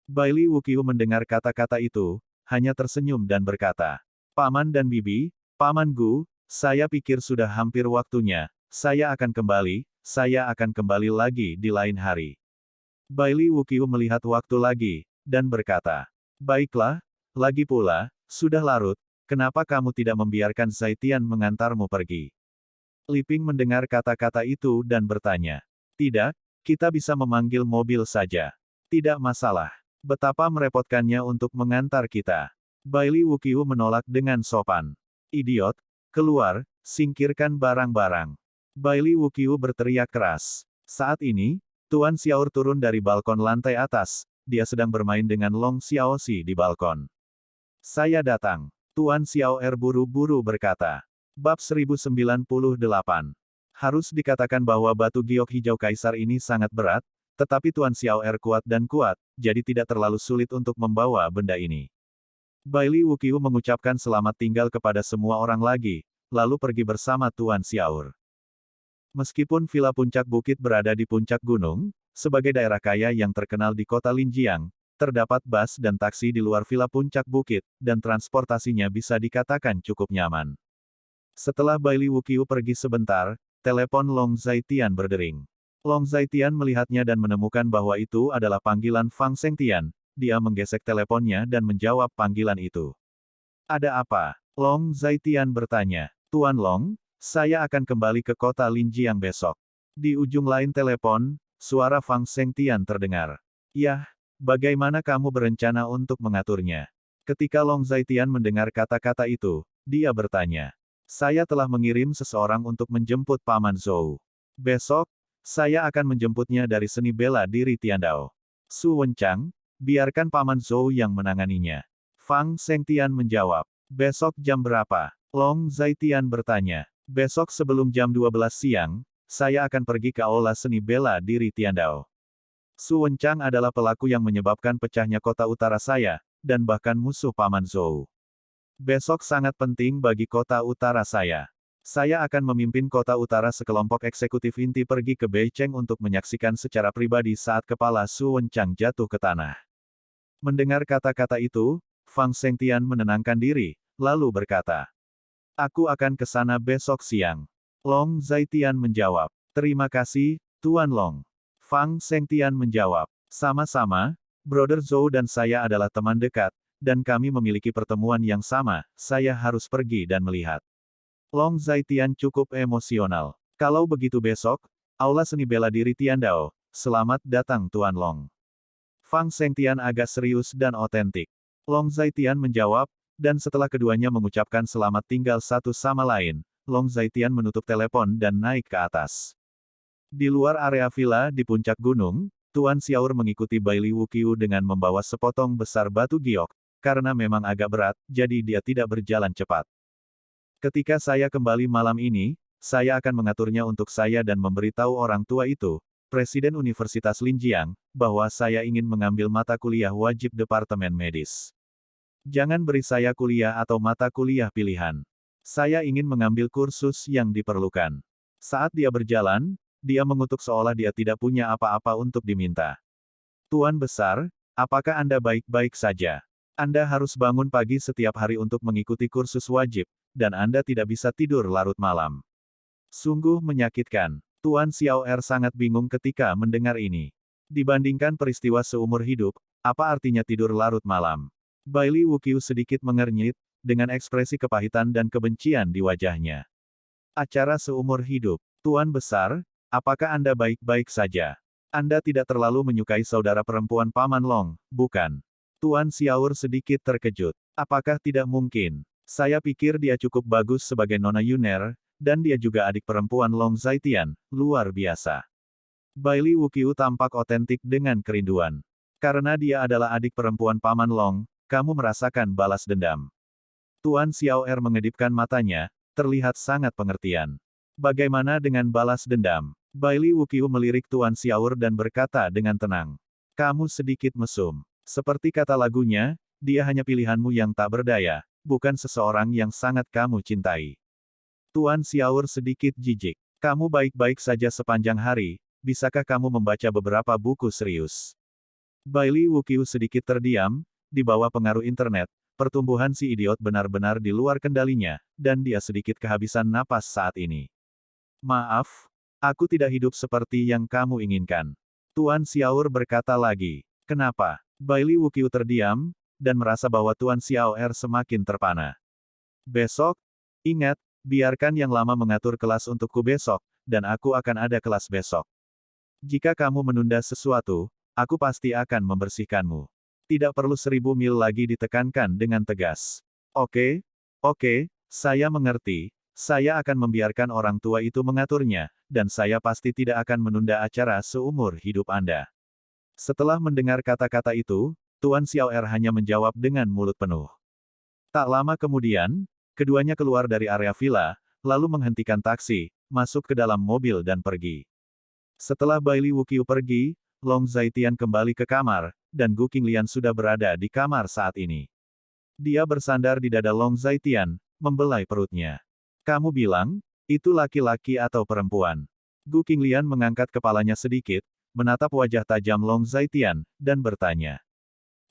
Baili Wuqiu mendengar kata-kata itu, hanya tersenyum dan berkata, Paman dan Bibi, Paman Gu, saya pikir sudah hampir waktunya, saya akan kembali lagi di lain hari. Baili Wuqiu melihat waktu lagi, dan berkata, baiklah, lagi pula, sudah larut, kenapa kamu tidak membiarkan Zaitian mengantarmu pergi? Li Ping mendengar kata-kata itu dan bertanya. Tidak, kita bisa memanggil mobil saja. Tidak masalah. Betapa merepotkannya untuk mengantar kita. Baili Wuqiu menolak dengan sopan. Idiot, keluar, singkirkan barang-barang. Baili Wuqiu berteriak keras. Saat ini, Tuan Xiaor turun dari balkon lantai atas, dia sedang bermain dengan Long Xiaoxi di balkon. Saya datang. Tuan Xiaoer buru-buru berkata. Bab 1098. Harus dikatakan bahwa batu giok hijau kaisar ini sangat berat, tetapi Tuan Xiaoer kuat dan kuat, jadi tidak terlalu sulit untuk membawa benda ini. Baili Wuqiu mengucapkan selamat tinggal kepada semua orang lagi, lalu pergi bersama Tuan Xiaor. Meskipun villa puncak bukit berada di puncak gunung, sebagai daerah kaya yang terkenal di kota Linjiang, terdapat bus dan taksi di luar villa puncak bukit, dan transportasinya bisa dikatakan cukup nyaman. Setelah Bailey Wuqiu pergi sebentar, telepon Long Zaitian berdering. Long Zaitian melihatnya dan menemukan bahwa itu adalah panggilan Fang Shengtian. Dia menggesek teleponnya dan menjawab panggilan itu. Ada apa? Long Zaitian bertanya. Tuan Long, saya akan kembali ke kota Linjiang besok. Di ujung lain telepon, suara Fang Shengtian terdengar. Yah, bagaimana kamu berencana untuk mengaturnya? Ketika Long Zaitian mendengar kata-kata itu, dia bertanya. Saya telah mengirim seseorang untuk menjemput Paman Zhou. Besok, saya akan menjemputnya dari seni bela diri Tiandao. Su Wenchang, biarkan Paman Zhou yang menanganinya. Fang Shengtian menjawab. Besok jam berapa? Long Zaitian bertanya. Besok sebelum jam 12 siang, saya akan pergi ke aula seni bela diri Tiandao. Su Wenchang adalah pelaku yang menyebabkan pecahnya kota utara saya, dan bahkan musuh Paman Zhou. Besok sangat penting bagi kota utara saya. Saya akan memimpin kota utara sekelompok eksekutif inti pergi ke Beicheng untuk menyaksikan secara pribadi saat kepala Su Wenchang jatuh ke tanah. Mendengar kata-kata itu, Fang Shengtian menenangkan diri, lalu berkata. Aku akan ke sana besok siang. Long Zaitian menjawab. Terima kasih, Tuan Long. Fang Shengtian menjawab. Sama-sama, Brother Zhou dan saya adalah teman dekat, dan kami memiliki pertemuan yang sama, saya harus pergi dan melihat. Long Zaitian cukup emosional. Kalau begitu besok, aula seni bela diri Tiandao, selamat datang Tuan Long. Fang Shengtian agak serius dan otentik. Long Zaitian menjawab, dan setelah keduanya mengucapkan selamat tinggal satu sama lain, Long Zaitian menutup telepon dan naik ke atas. Di luar area villa di puncak gunung, Tuan Xiaor mengikuti Bailey Wuqiu dengan membawa sepotong besar batu giok, karena memang agak berat, jadi dia tidak berjalan cepat. Ketika saya kembali malam ini, saya akan mengaturnya untuk saya dan memberitahu orang tua itu, Presiden Universitas Linjiang, bahwa saya ingin mengambil mata kuliah wajib Departemen Medis. Jangan beri saya kuliah atau mata kuliah pilihan. Saya ingin mengambil kursus yang diperlukan. Saat dia berjalan, dia mengutuk seolah dia tidak punya apa-apa untuk diminta. Tuan Besar, apakah Anda baik-baik saja? Anda harus bangun pagi setiap hari untuk mengikuti kursus wajib, dan Anda tidak bisa tidur larut malam. Sungguh menyakitkan. Tuan Xiaoer sangat bingung ketika mendengar ini. Dibandingkan peristiwa seumur hidup, apa artinya tidur larut malam? Bailey Wuqiu sedikit mengernyit, dengan ekspresi kepahitan dan kebencian di wajahnya. Acara seumur hidup. Tuan Besar, apakah Anda baik-baik saja? Anda tidak terlalu menyukai saudara perempuan Paman Long, bukan? Tuan Xiaor sedikit terkejut. Apakah tidak mungkin? Saya pikir dia cukup bagus sebagai Nona Yuner, dan dia juga adik perempuan Long Zaitian, luar biasa. Bailey Wuqiu tampak otentik dengan kerinduan. Karena dia adalah adik perempuan Paman Long, kamu merasakan balas dendam. Tuan Xiaoer mengedipkan matanya, terlihat sangat pengertian. Bagaimana dengan balas dendam? Bailey Wuqiu melirik Tuan Xiaor dan berkata dengan tenang. Kamu sedikit mesum. Seperti kata lagunya, dia hanya pilihanmu yang tak berdaya, bukan seseorang yang sangat kamu cintai. Tuan Xiaor sedikit jijik. Kamu baik-baik saja sepanjang hari, bisakah kamu membaca beberapa buku serius? Bailey Wuqiu sedikit terdiam, di bawah pengaruh internet, pertumbuhan si idiot benar-benar di luar kendalinya, dan dia sedikit kehabisan napas saat ini. Maaf, aku tidak hidup seperti yang kamu inginkan. Tuan Xiaor berkata lagi. Kenapa? Bailey Wuqiu terdiam, dan merasa bahwa Tuan Xiaoer semakin terpana. Besok, ingat, biarkan yang lama mengatur kelas untukku besok, dan aku akan ada kelas besok. Jika kamu menunda sesuatu, aku pasti akan membersihkanmu. Tidak perlu 1000 mil lagi ditekankan dengan tegas. Oke, saya mengerti, saya akan membiarkan orang tua itu mengaturnya, dan saya pasti tidak akan menunda acara seumur hidup Anda. Setelah mendengar kata-kata itu, Tuan Xiaoer hanya menjawab dengan mulut penuh. Tak lama kemudian, keduanya keluar dari area villa, lalu menghentikan taksi, masuk ke dalam mobil dan pergi. Setelah Bailey Wuqiu pergi, Long Zaitian kembali ke kamar, dan Gu Qinglian sudah berada di kamar saat ini. Dia bersandar di dada Long Zaitian, membelai perutnya. Kamu bilang, itu laki-laki atau perempuan? Gu Qinglian mengangkat kepalanya sedikit, menatap wajah tajam Long Zaitian, dan bertanya.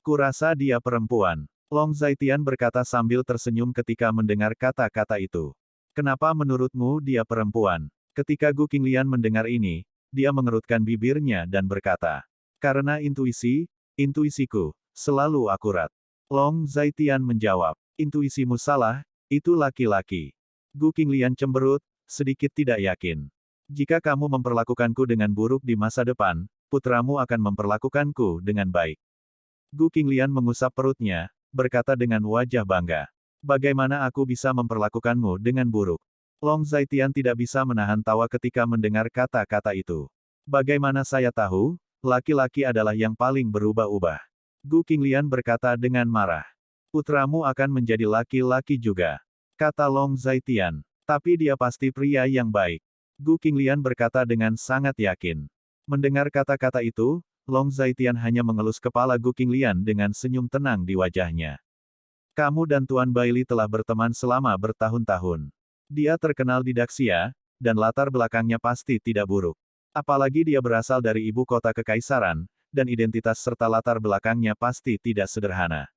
Kurasa dia perempuan. Long Zaitian berkata sambil tersenyum ketika mendengar kata-kata itu. Kenapa menurutmu dia perempuan? Ketika Gu Qinglian mendengar ini, dia mengerutkan bibirnya dan berkata. Karena intuisiku, selalu akurat. Long Zaitian menjawab. Intuisimu salah, itu laki-laki. Gu Qinglian cemberut, sedikit tidak yakin. Jika kamu memperlakukanku dengan buruk di masa depan, putramu akan memperlakukanku dengan baik. Gu Qinglian mengusap perutnya, berkata dengan wajah bangga. Bagaimana aku bisa memperlakukanmu dengan buruk? Long Zaitian tidak bisa menahan tawa ketika mendengar kata-kata itu. Bagaimana saya tahu? Laki-laki adalah yang paling berubah-ubah. Gu Qinglian berkata dengan marah. Putramu akan menjadi laki-laki juga. Kata Long Zaitian. Tapi dia pasti pria yang baik. Gu Qinglian berkata dengan sangat yakin. Mendengar kata-kata itu, Long Zaitian hanya mengelus kepala Gu Qinglian dengan senyum tenang di wajahnya. Kamu dan Tuan Bailey telah berteman selama bertahun-tahun. Dia terkenal di Daxia, dan latar belakangnya pasti tidak buruk. Apalagi dia berasal dari ibu kota kekaisaran, dan identitas serta latar belakangnya pasti tidak sederhana.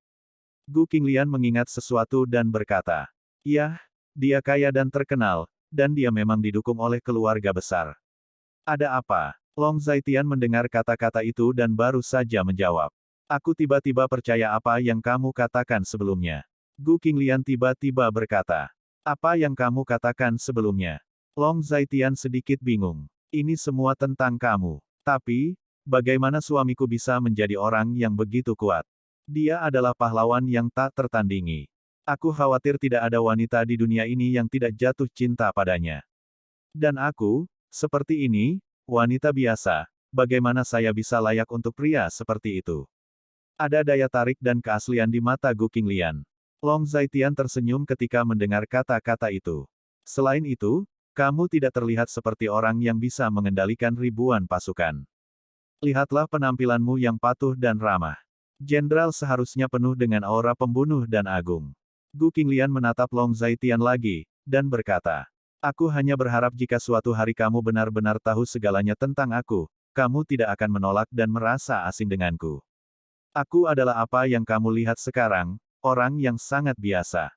Gu Qinglian mengingat sesuatu dan berkata, "Yah, dia kaya dan terkenal, dan dia memang didukung oleh keluarga besar." Ada apa? Long Zaitian mendengar kata-kata itu dan baru saja menjawab. Aku tiba-tiba percaya apa yang kamu katakan sebelumnya. Gu Qinglian tiba-tiba berkata. Apa yang kamu katakan sebelumnya? Long Zaitian sedikit bingung. Ini semua tentang kamu. Tapi, bagaimana suamiku bisa menjadi orang yang begitu kuat? Dia adalah pahlawan yang tak tertandingi. Aku khawatir tidak ada wanita di dunia ini yang tidak jatuh cinta padanya. Dan aku, seperti ini, wanita biasa, bagaimana saya bisa layak untuk pria seperti itu? Ada daya tarik dan keaslian di mata Gu Qinglian. Long Zaitian tersenyum ketika mendengar kata-kata itu. Selain itu, kamu tidak terlihat seperti orang yang bisa mengendalikan ribuan pasukan. Lihatlah penampilanmu yang patuh dan ramah. Jenderal seharusnya penuh dengan aura pembunuh dan agung. Gu Qinglian menatap Long Zaitian lagi, dan berkata, aku hanya berharap jika suatu hari kamu benar-benar tahu segalanya tentang aku, kamu tidak akan menolak dan merasa asing denganku. Aku adalah apa yang kamu lihat sekarang, orang yang sangat biasa.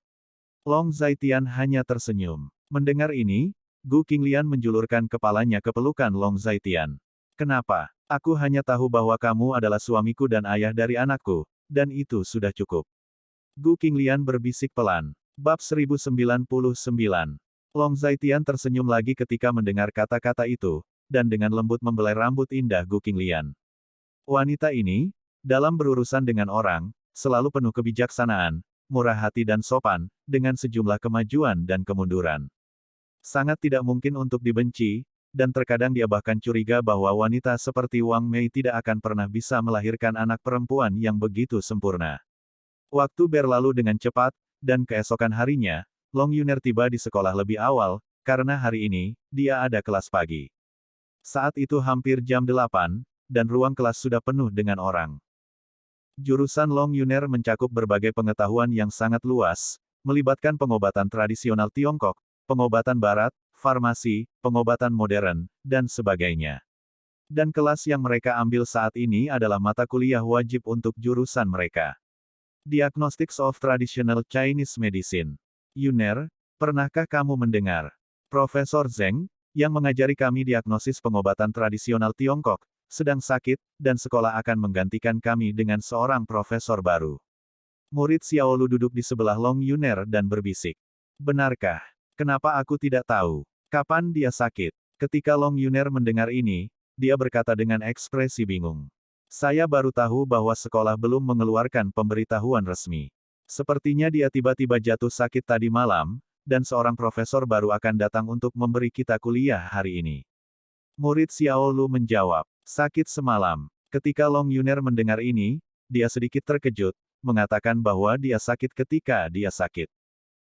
Long Zaitian hanya tersenyum. Mendengar ini, Gu Qinglian menjulurkan kepalanya ke pelukan Long Zaitian. Kenapa? Aku hanya tahu bahwa kamu adalah suamiku dan ayah dari anakku, dan itu sudah cukup. Gu Qinglian berbisik pelan. Bab 1099. Long Zaitian tersenyum lagi ketika mendengar kata-kata itu, dan dengan lembut membelai rambut indah Gu Qinglian. Wanita ini, dalam berurusan dengan orang, selalu penuh kebijaksanaan, murah hati dan sopan, dengan sejumlah kemajuan dan kemunduran. Sangat tidak mungkin untuk dibenci, dan terkadang dia bahkan curiga bahwa wanita seperti Wang Mei tidak akan pernah bisa melahirkan anak perempuan yang begitu sempurna. Waktu berlalu dengan cepat, dan keesokan harinya, Long Yuner tiba di sekolah lebih awal, karena hari ini, dia ada kelas pagi. Saat itu hampir jam 8, dan ruang kelas sudah penuh dengan orang. Jurusan Long Yuner mencakup berbagai pengetahuan yang sangat luas, melibatkan pengobatan tradisional Tiongkok, pengobatan barat, farmasi, pengobatan modern, dan sebagainya. Dan kelas yang mereka ambil saat ini adalah mata kuliah wajib untuk jurusan mereka. Diagnostics of Traditional Chinese Medicine. Yuner, pernahkah kamu mendengar? Profesor Zeng, yang mengajari kami diagnosis pengobatan tradisional Tiongkok, sedang sakit, dan sekolah akan menggantikan kami dengan seorang profesor baru. Murid Xiaolu duduk di sebelah Long Yuner dan berbisik. Benarkah? Kenapa aku tidak tahu? Kapan dia sakit? Ketika Long Yuner mendengar ini, dia berkata dengan ekspresi bingung. Saya baru tahu bahwa sekolah belum mengeluarkan pemberitahuan resmi. Sepertinya dia tiba-tiba jatuh sakit tadi malam, dan seorang profesor baru akan datang untuk memberi kita kuliah hari ini. Murid Xiaolu menjawab, sakit semalam. Ketika Long Yuner mendengar ini, dia sedikit terkejut, mengatakan bahwa dia sakit ketika dia sakit.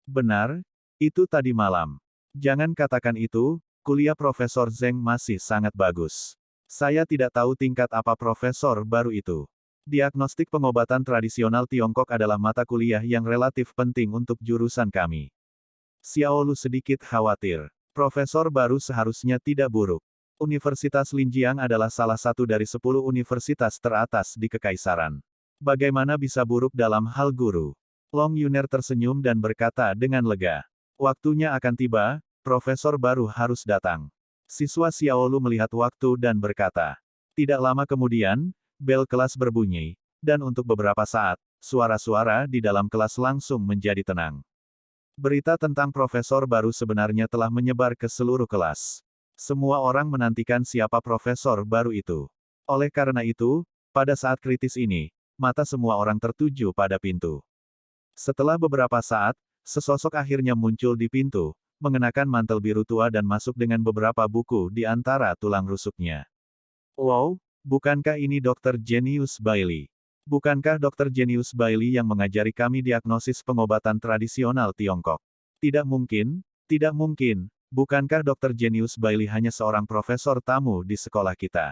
Benar, itu tadi malam. Jangan katakan itu, kuliah Profesor Zeng masih sangat bagus. Saya tidak tahu tingkat apa profesor baru itu. Diagnostik pengobatan tradisional Tiongkok adalah mata kuliah yang relatif penting untuk jurusan kami. Xiaolu sedikit khawatir. Profesor baru seharusnya tidak buruk. Universitas Linjiang adalah salah satu dari 10 universitas teratas di Kekaisaran. Bagaimana bisa buruk dalam hal guru? Long Yuner tersenyum dan berkata dengan lega. Waktunya akan tiba, profesor baru harus datang. Siswa Xiaolu melihat waktu dan berkata. Tidak lama kemudian, bel kelas berbunyi, dan untuk beberapa saat, suara-suara di dalam kelas langsung menjadi tenang. Berita tentang profesor baru sebenarnya telah menyebar ke seluruh kelas. Semua orang menantikan siapa profesor baru itu. Oleh karena itu, pada saat kritis ini, mata semua orang tertuju pada pintu. Setelah beberapa saat, sesosok akhirnya muncul di pintu, mengenakan mantel biru tua dan masuk dengan beberapa buku di antara tulang rusuknya. Wow, bukankah ini Dr. Genius Bailey? Bukankah Dr. Genius Bailey yang mengajari kami diagnosis pengobatan tradisional Tiongkok? Tidak mungkin, tidak mungkin. Bukankah Dr. Genius Bailey hanya seorang profesor tamu di sekolah kita?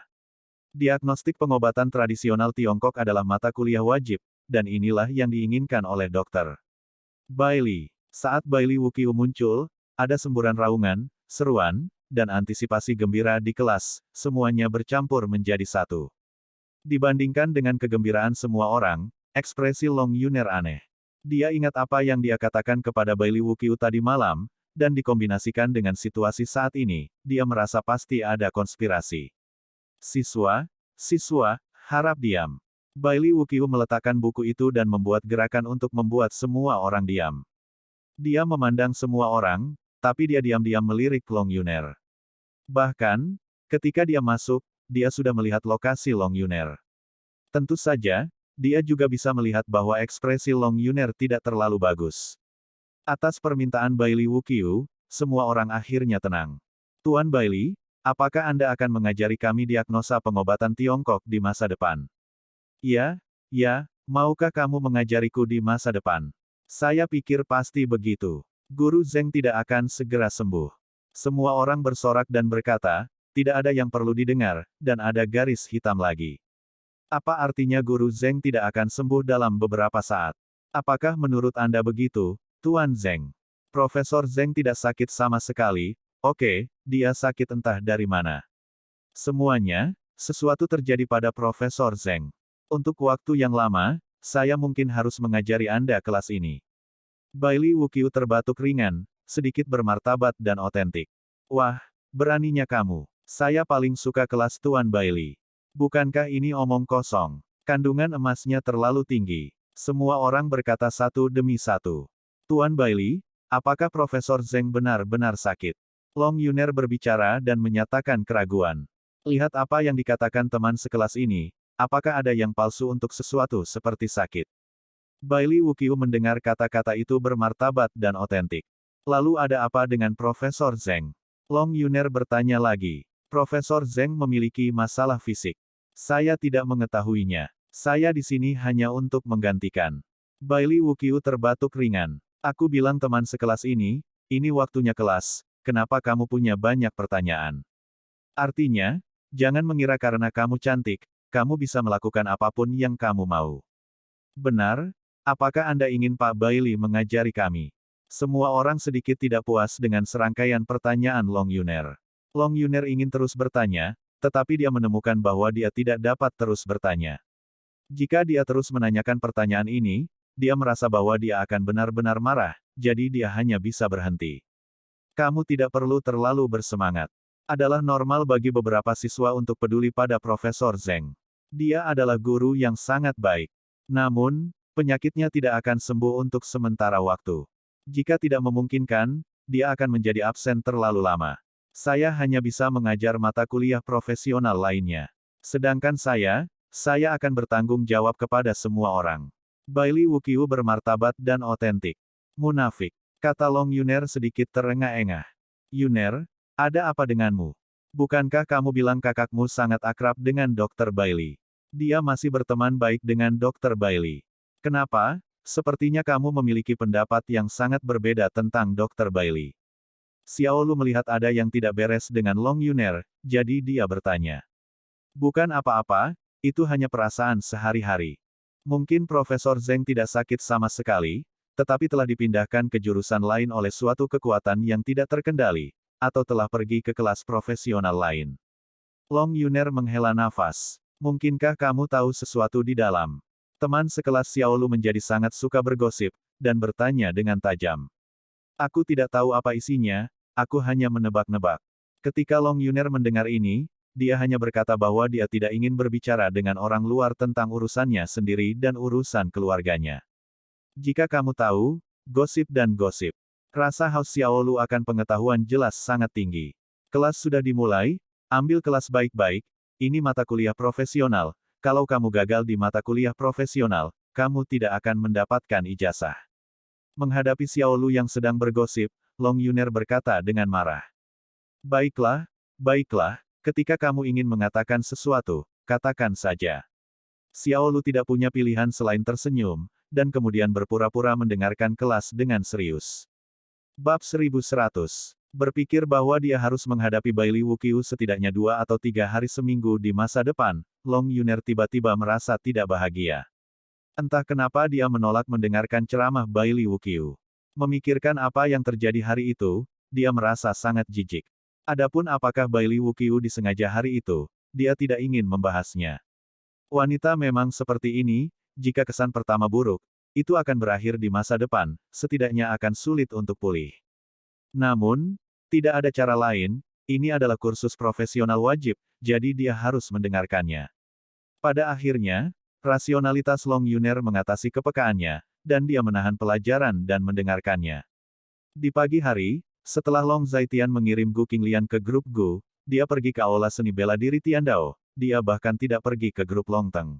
Diagnostik pengobatan tradisional Tiongkok adalah mata kuliah wajib, dan inilah yang diinginkan oleh Dr. Bailey. Saat Bailey Wuqiu muncul, ada semburan raungan, seruan, dan antisipasi gembira di kelas, semuanya bercampur menjadi satu. Dibandingkan dengan kegembiraan semua orang, ekspresi Long Yuner aneh. Dia ingat apa yang dia katakan kepada Bailey Wuqiu tadi malam, dan dikombinasikan dengan situasi saat ini, dia merasa pasti ada konspirasi. Siswa, harap diam. Bailey Wuqiu meletakkan buku itu dan membuat gerakan untuk membuat semua orang diam. Dia memandang semua orang, tapi dia diam-diam melirik Long Yuner. Bahkan, ketika dia masuk, dia sudah melihat lokasi Long Yuner. Tentu saja, dia juga bisa melihat bahwa ekspresi Long Yuner tidak terlalu bagus. Atas permintaan Bailey Wuqiu, semua orang akhirnya tenang. Tuan Bailey, apakah Anda akan mengajari kami diagnosa pengobatan Tiongkok di masa depan? Ya, maukah kamu mengajariku di masa depan? Saya pikir pasti begitu. Guru Zeng tidak akan segera sembuh. Semua orang bersorak dan berkata, tidak ada yang perlu didengar, dan ada garis hitam lagi. Apa artinya Guru Zeng tidak akan sembuh dalam beberapa saat? Apakah menurut Anda begitu, Tuan Zeng? Profesor Zeng tidak sakit sama sekali, oke, dia sakit entah dari mana. Semuanya, sesuatu terjadi pada Profesor Zeng. Untuk waktu yang lama, saya mungkin harus mengajari Anda kelas ini. Bailey Wuqiu terbatuk ringan, sedikit bermartabat dan otentik. Wah, beraninya kamu. Saya paling suka kelas Tuan Bailey. Bukankah ini omong kosong? Kandungan emasnya terlalu tinggi. Semua orang berkata satu demi satu. Tuan Bailey, apakah Profesor Zeng benar-benar sakit? Long Yuner berbicara dan menyatakan keraguan. Lihat apa yang dikatakan teman sekelas ini, apakah ada yang palsu untuk sesuatu seperti sakit? Bailey Wuqiu mendengar kata-kata itu bermartabat dan otentik. Lalu ada apa dengan Profesor Zeng? Long Yuner bertanya lagi. Profesor Zeng memiliki masalah fisik. Saya tidak mengetahuinya. Saya di sini hanya untuk menggantikan. Bailey Wuqiu terbatuk ringan. Aku bilang teman sekelas ini waktunya kelas, kenapa kamu punya banyak pertanyaan? Artinya, jangan mengira karena kamu cantik, kamu bisa melakukan apapun yang kamu mau. Benar? Apakah Anda ingin Pak Bailey mengajari kami? Semua orang sedikit tidak puas dengan serangkaian pertanyaan Long Yuner. Long Yuner ingin terus bertanya, tetapi dia menemukan bahwa dia tidak dapat terus bertanya. Jika dia terus menanyakan pertanyaan ini, dia merasa bahwa dia akan benar-benar marah, jadi dia hanya bisa berhenti. Kamu tidak perlu terlalu bersemangat. Adalah normal bagi beberapa siswa untuk peduli pada Profesor Zeng. Dia adalah guru yang sangat baik. Namun, penyakitnya tidak akan sembuh untuk sementara waktu. Jika tidak memungkinkan, dia akan menjadi absen terlalu lama. Saya hanya bisa mengajar mata kuliah profesional lainnya. Sedangkan saya akan bertanggung jawab kepada semua orang. Bailey Wuqiu bermartabat dan otentik. Munafik, kata Long Yuner sedikit terengah-engah. Yuner, ada apa denganmu? Bukankah kamu bilang kakakmu sangat akrab dengan Dr. Bailey? Dia masih berteman baik dengan Dr. Bailey. Kenapa? Sepertinya kamu memiliki pendapat yang sangat berbeda tentang Dr. Bailey. Xiaolu melihat ada yang tidak beres dengan Long Yuner, jadi dia bertanya. Bukan apa-apa, itu hanya perasaan sehari-hari. Mungkin Profesor Zeng tidak sakit sama sekali, tetapi telah dipindahkan ke jurusan lain oleh suatu kekuatan yang tidak terkendali, atau telah pergi ke kelas profesional lain. Long Yuner menghela nafas. Mungkinkah kamu tahu sesuatu di dalam? Teman sekelas Xiaolu menjadi sangat suka bergosip, dan bertanya dengan tajam. Aku tidak tahu apa isinya, aku hanya menebak-nebak. Ketika Long Yuner mendengar ini, dia hanya berkata bahwa dia tidak ingin berbicara dengan orang luar tentang urusannya sendiri dan urusan keluarganya. Jika kamu tahu, gosip dan gosip. Rasa haus Xiaolu akan pengetahuan jelas sangat tinggi. Kelas sudah dimulai, ambil kelas baik-baik, ini mata kuliah profesional, kalau kamu gagal di mata kuliah profesional, kamu tidak akan mendapatkan ijazah. Menghadapi Xiaolu yang sedang bergosip, Long Yuner berkata dengan marah. Baiklah, baiklah, ketika kamu ingin mengatakan sesuatu, katakan saja. Xiaolu tidak punya pilihan selain tersenyum, dan kemudian berpura-pura mendengarkan kelas dengan serius. Bab 1100. Berpikir bahwa dia harus menghadapi Bailey Wuqiu setidaknya 2 atau 3 hari seminggu di masa depan, Long Yuner tiba-tiba merasa tidak bahagia. Entah kenapa dia menolak mendengarkan ceramah Bailey Wuqiu. Memikirkan apa yang terjadi hari itu, dia merasa sangat jijik. Adapun apakah Bailey Wuqiu disengaja hari itu, dia tidak ingin membahasnya. Wanita memang seperti ini, jika kesan pertama buruk, itu akan berakhir di masa depan, setidaknya akan sulit untuk pulih. Namun, tidak ada cara lain, ini adalah kursus profesional wajib, jadi dia harus mendengarkannya. Pada akhirnya, rasionalitas Long Yuner mengatasi kepekaannya, dan dia menahan pelajaran dan mendengarkannya. Di pagi hari, setelah Long Zaitian mengirim Gu Qinglian ke grup Gu, dia pergi ke aula seni bela diri Tiandao, dia bahkan tidak pergi ke grup Longteng.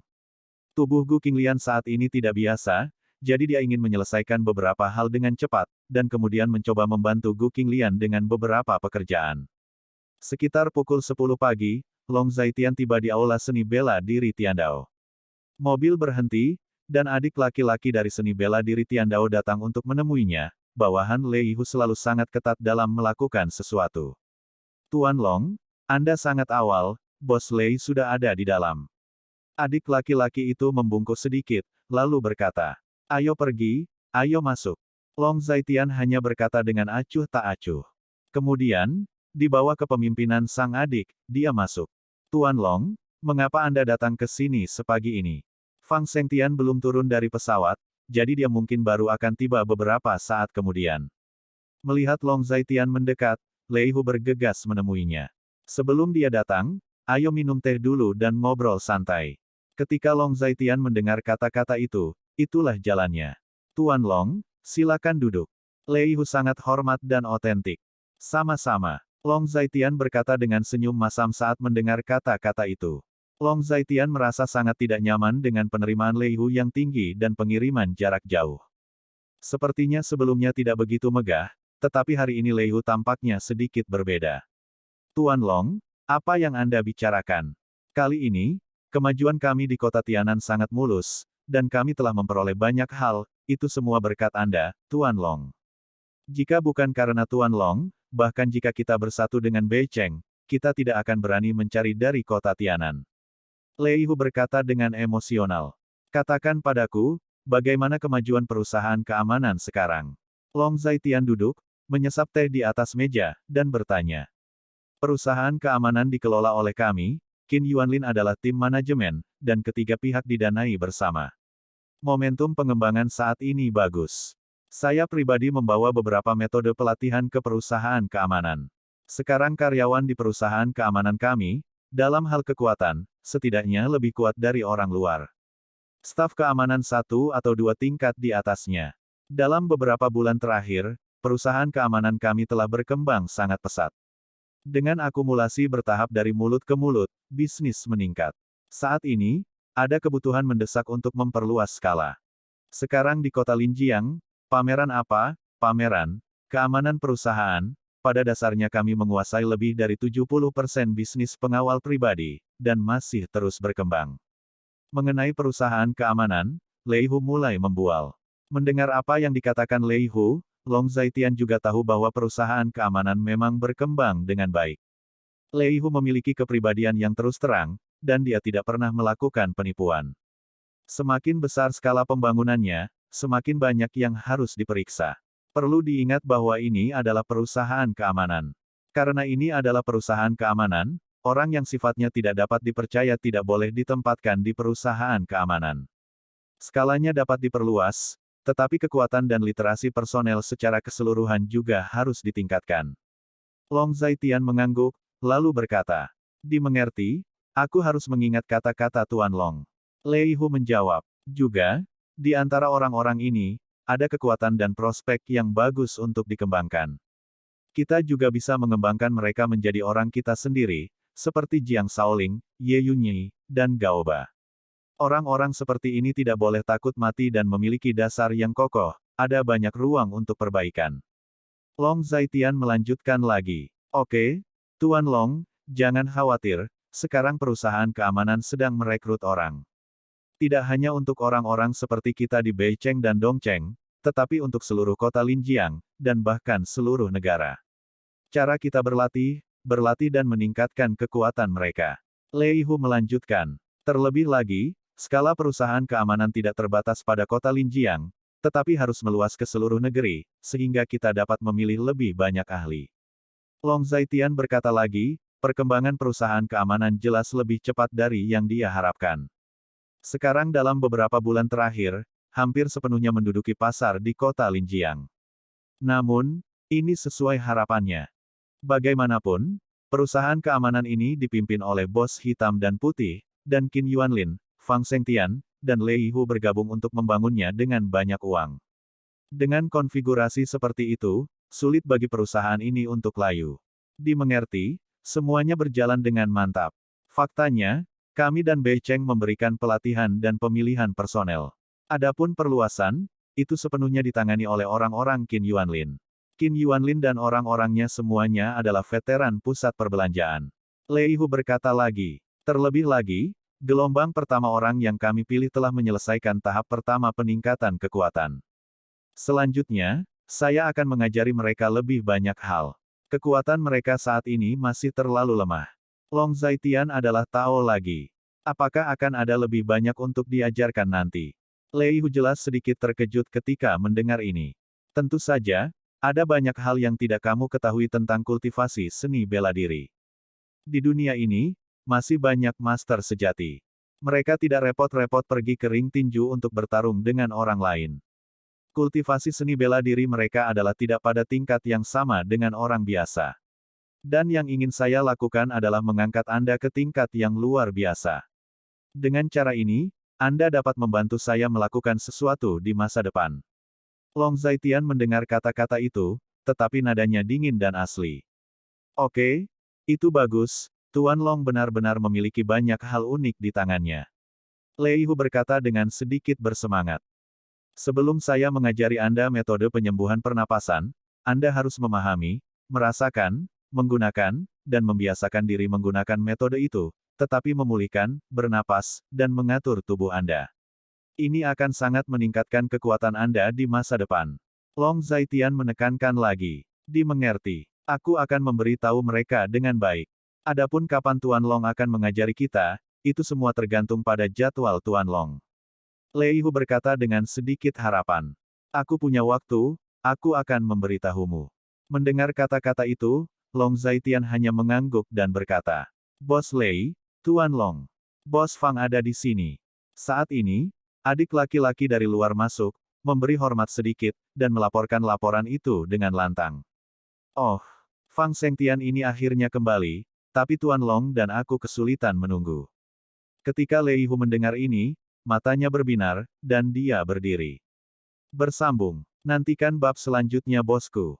Tubuh Gu Qinglian saat ini tidak biasa, jadi dia ingin menyelesaikan beberapa hal dengan cepat, dan kemudian mencoba membantu Gu Qinglian dengan beberapa pekerjaan. Sekitar pukul 10 pagi, Long Zaitian tiba di aula seni bela diri Tiandao. Mobil berhenti, dan adik laki-laki dari seni bela diri Tiandao datang untuk menemuinya. Bawahan Lei Hu selalu sangat ketat dalam melakukan sesuatu. Tuan Long, Anda sangat awal, Bos Lei sudah ada di dalam. Adik laki-laki itu membungkuk sedikit, lalu berkata, ayo pergi, ayo masuk. Long Zaitian hanya berkata dengan acuh tak acuh. Kemudian, di bawah kepemimpinan sang adik, dia masuk. Tuan Long, mengapa Anda datang ke sini sepagi ini? Fang Sengtian belum turun dari pesawat, jadi dia mungkin baru akan tiba beberapa saat kemudian. Melihat Long Zaitian mendekat, Lei Hu bergegas menemuinya. Sebelum dia datang, ayo minum teh dulu dan ngobrol santai. Ketika Long Zaitian mendengar kata-kata itu, itulah jalannya. Tuan Long, silakan duduk. Lei Hu sangat hormat dan otentik. Sama-sama. Long Zaitian berkata dengan senyum masam saat mendengar kata-kata itu. Long Zaitian merasa sangat tidak nyaman dengan penerimaan Lei Hu yang tinggi dan pengiriman jarak jauh. Sepertinya sebelumnya tidak begitu megah, tetapi hari ini Lei Hu tampaknya sedikit berbeda. Tuan Long, apa yang Anda bicarakan? Kali ini, kemajuan kami di kota Tianan sangat mulus, dan kami telah memperoleh banyak hal, itu semua berkat Anda, Tuan Long. Jika bukan karena Tuan Long, bahkan jika kita bersatu dengan Bei Cheng, kita tidak akan berani mencari dari kota Tianan. Lei Hu berkata dengan emosional. Katakan padaku, bagaimana kemajuan perusahaan keamanan sekarang? Long Zaitian duduk, menyesap teh di atas meja, dan bertanya. Perusahaan keamanan dikelola oleh kami, Qin Yuanlin adalah tim manajemen, dan ketiga pihak didanai bersama. Momentum pengembangan saat ini bagus. Saya pribadi membawa beberapa metode pelatihan ke perusahaan keamanan. Sekarang karyawan di perusahaan keamanan kami, dalam hal kekuatan, setidaknya lebih kuat dari orang luar. Staf keamanan 1 atau 2 tingkat di atasnya. Dalam beberapa bulan terakhir, perusahaan keamanan kami telah berkembang sangat pesat. Dengan akumulasi bertahap dari mulut ke mulut, bisnis meningkat. Saat ini, ada kebutuhan mendesak untuk memperluas skala. Sekarang di kota Linjiang, pameran apa? Pameran, keamanan perusahaan, pada dasarnya kami menguasai lebih dari 70% bisnis pengawal pribadi, dan masih terus berkembang. Mengenai perusahaan keamanan, Lei Hu mulai membual. Mendengar apa yang dikatakan Lei Hu, Long Zaitian juga tahu bahwa perusahaan keamanan memang berkembang dengan baik. Lei Hu memiliki kepribadian yang terus terang, dan dia tidak pernah melakukan penipuan. Semakin besar skala pembangunannya, semakin banyak yang harus diperiksa. Perlu diingat bahwa ini adalah perusahaan keamanan. Karena ini adalah perusahaan keamanan, orang yang sifatnya tidak dapat dipercaya tidak boleh ditempatkan di perusahaan keamanan. Skalanya dapat diperluas, tetapi kekuatan dan literasi personel secara keseluruhan juga harus ditingkatkan. Long Zaitian mengangguk, lalu berkata, "Dimengerti, aku harus mengingat kata-kata Tuan Long." Lei Hu menjawab, "Juga, di antara orang-orang ini, ada kekuatan dan prospek yang bagus untuk dikembangkan. Kita juga bisa mengembangkan mereka menjadi orang kita sendiri, seperti Jiang Shaoling, Ye Yunyi, dan Gaoba. Orang-orang seperti ini tidak boleh takut mati dan memiliki dasar yang kokoh, ada banyak ruang untuk perbaikan." Long Zaitian melanjutkan lagi, "Oke, Tuan Long, jangan khawatir, sekarang perusahaan keamanan sedang merekrut orang. Tidak hanya untuk orang-orang seperti kita di Beicheng dan Dongcheng, tetapi untuk seluruh kota Linjiang, dan bahkan seluruh negara. Cara kita berlatih dan meningkatkan kekuatan mereka." Lei Hu melanjutkan, "Terlebih lagi, skala perusahaan keamanan tidak terbatas pada kota Linjiang, tetapi harus meluas ke seluruh negeri, sehingga kita dapat memilih lebih banyak ahli." Long Zaitian berkata lagi, perkembangan perusahaan keamanan jelas lebih cepat dari yang dia harapkan. Sekarang dalam beberapa bulan terakhir, hampir sepenuhnya menduduki pasar di kota Linjiang. Namun, ini sesuai harapannya. Bagaimanapun, perusahaan keamanan ini dipimpin oleh bos hitam dan putih, dan Qin Yuanlin, Fang Shengtian, dan Lei Hu bergabung untuk membangunnya dengan banyak uang. Dengan konfigurasi seperti itu, sulit bagi perusahaan ini untuk layu. Dimengerti, semuanya berjalan dengan mantap. Faktanya, kami dan Beicheng memberikan pelatihan dan pemilihan personel. Adapun perluasan, itu sepenuhnya ditangani oleh orang-orang Qin Yuanlin. Qin Yuanlin dan orang-orangnya semuanya adalah veteran pusat perbelanjaan. Lei Hu berkata lagi, "Terlebih lagi, gelombang pertama orang yang kami pilih telah menyelesaikan tahap pertama peningkatan kekuatan. Selanjutnya, saya akan mengajari mereka lebih banyak hal. Kekuatan mereka saat ini masih terlalu lemah." Long Zaitian adalah Tao lagi. Apakah akan ada lebih banyak untuk diajarkan nanti? Lei Hu jelas sedikit terkejut ketika mendengar ini. Tentu saja, ada banyak hal yang tidak kamu ketahui tentang kultivasi seni bela diri. Di dunia ini, masih banyak master sejati. Mereka tidak repot-repot pergi ke ring tinju untuk bertarung dengan orang lain. Kultivasi seni bela diri mereka adalah tidak pada tingkat yang sama dengan orang biasa. Dan yang ingin saya lakukan adalah mengangkat Anda ke tingkat yang luar biasa. Dengan cara ini, Anda dapat membantu saya melakukan sesuatu di masa depan." Long Zaitian mendengar kata-kata itu, tetapi nadanya dingin dan asli. "Oke, itu bagus, Tuan Long benar-benar memiliki banyak hal unik di tangannya." Lei Hu berkata dengan sedikit bersemangat. "Sebelum saya mengajari Anda metode penyembuhan pernapasan, Anda harus memahami, merasakan, menggunakan, dan membiasakan diri menggunakan metode itu, tetapi memulihkan, bernapas, dan mengatur tubuh Anda. Ini akan sangat meningkatkan kekuatan Anda di masa depan." Long Zaitian menekankan lagi, "Dimengerti. Aku akan memberi tahu mereka dengan baik. Adapun kapan Tuan Long akan mengajari kita, itu semua tergantung pada jadwal Tuan Long." Lei Hu berkata dengan sedikit harapan, "Aku punya waktu, aku akan memberitahumu." Mendengar kata-kata itu, Long Zaitian hanya mengangguk dan berkata, "Bos Lei, Tuan Long. Bos Fang ada di sini." Saat ini, adik laki-laki dari luar masuk, memberi hormat sedikit, dan melaporkan laporan itu dengan lantang. "Oh, Fang Shengtian ini akhirnya kembali, tapi Tuan Long dan aku kesulitan menunggu." Ketika Lei Hu mendengar ini, matanya berbinar, dan dia berdiri. Bersambung. Nantikan bab selanjutnya bosku.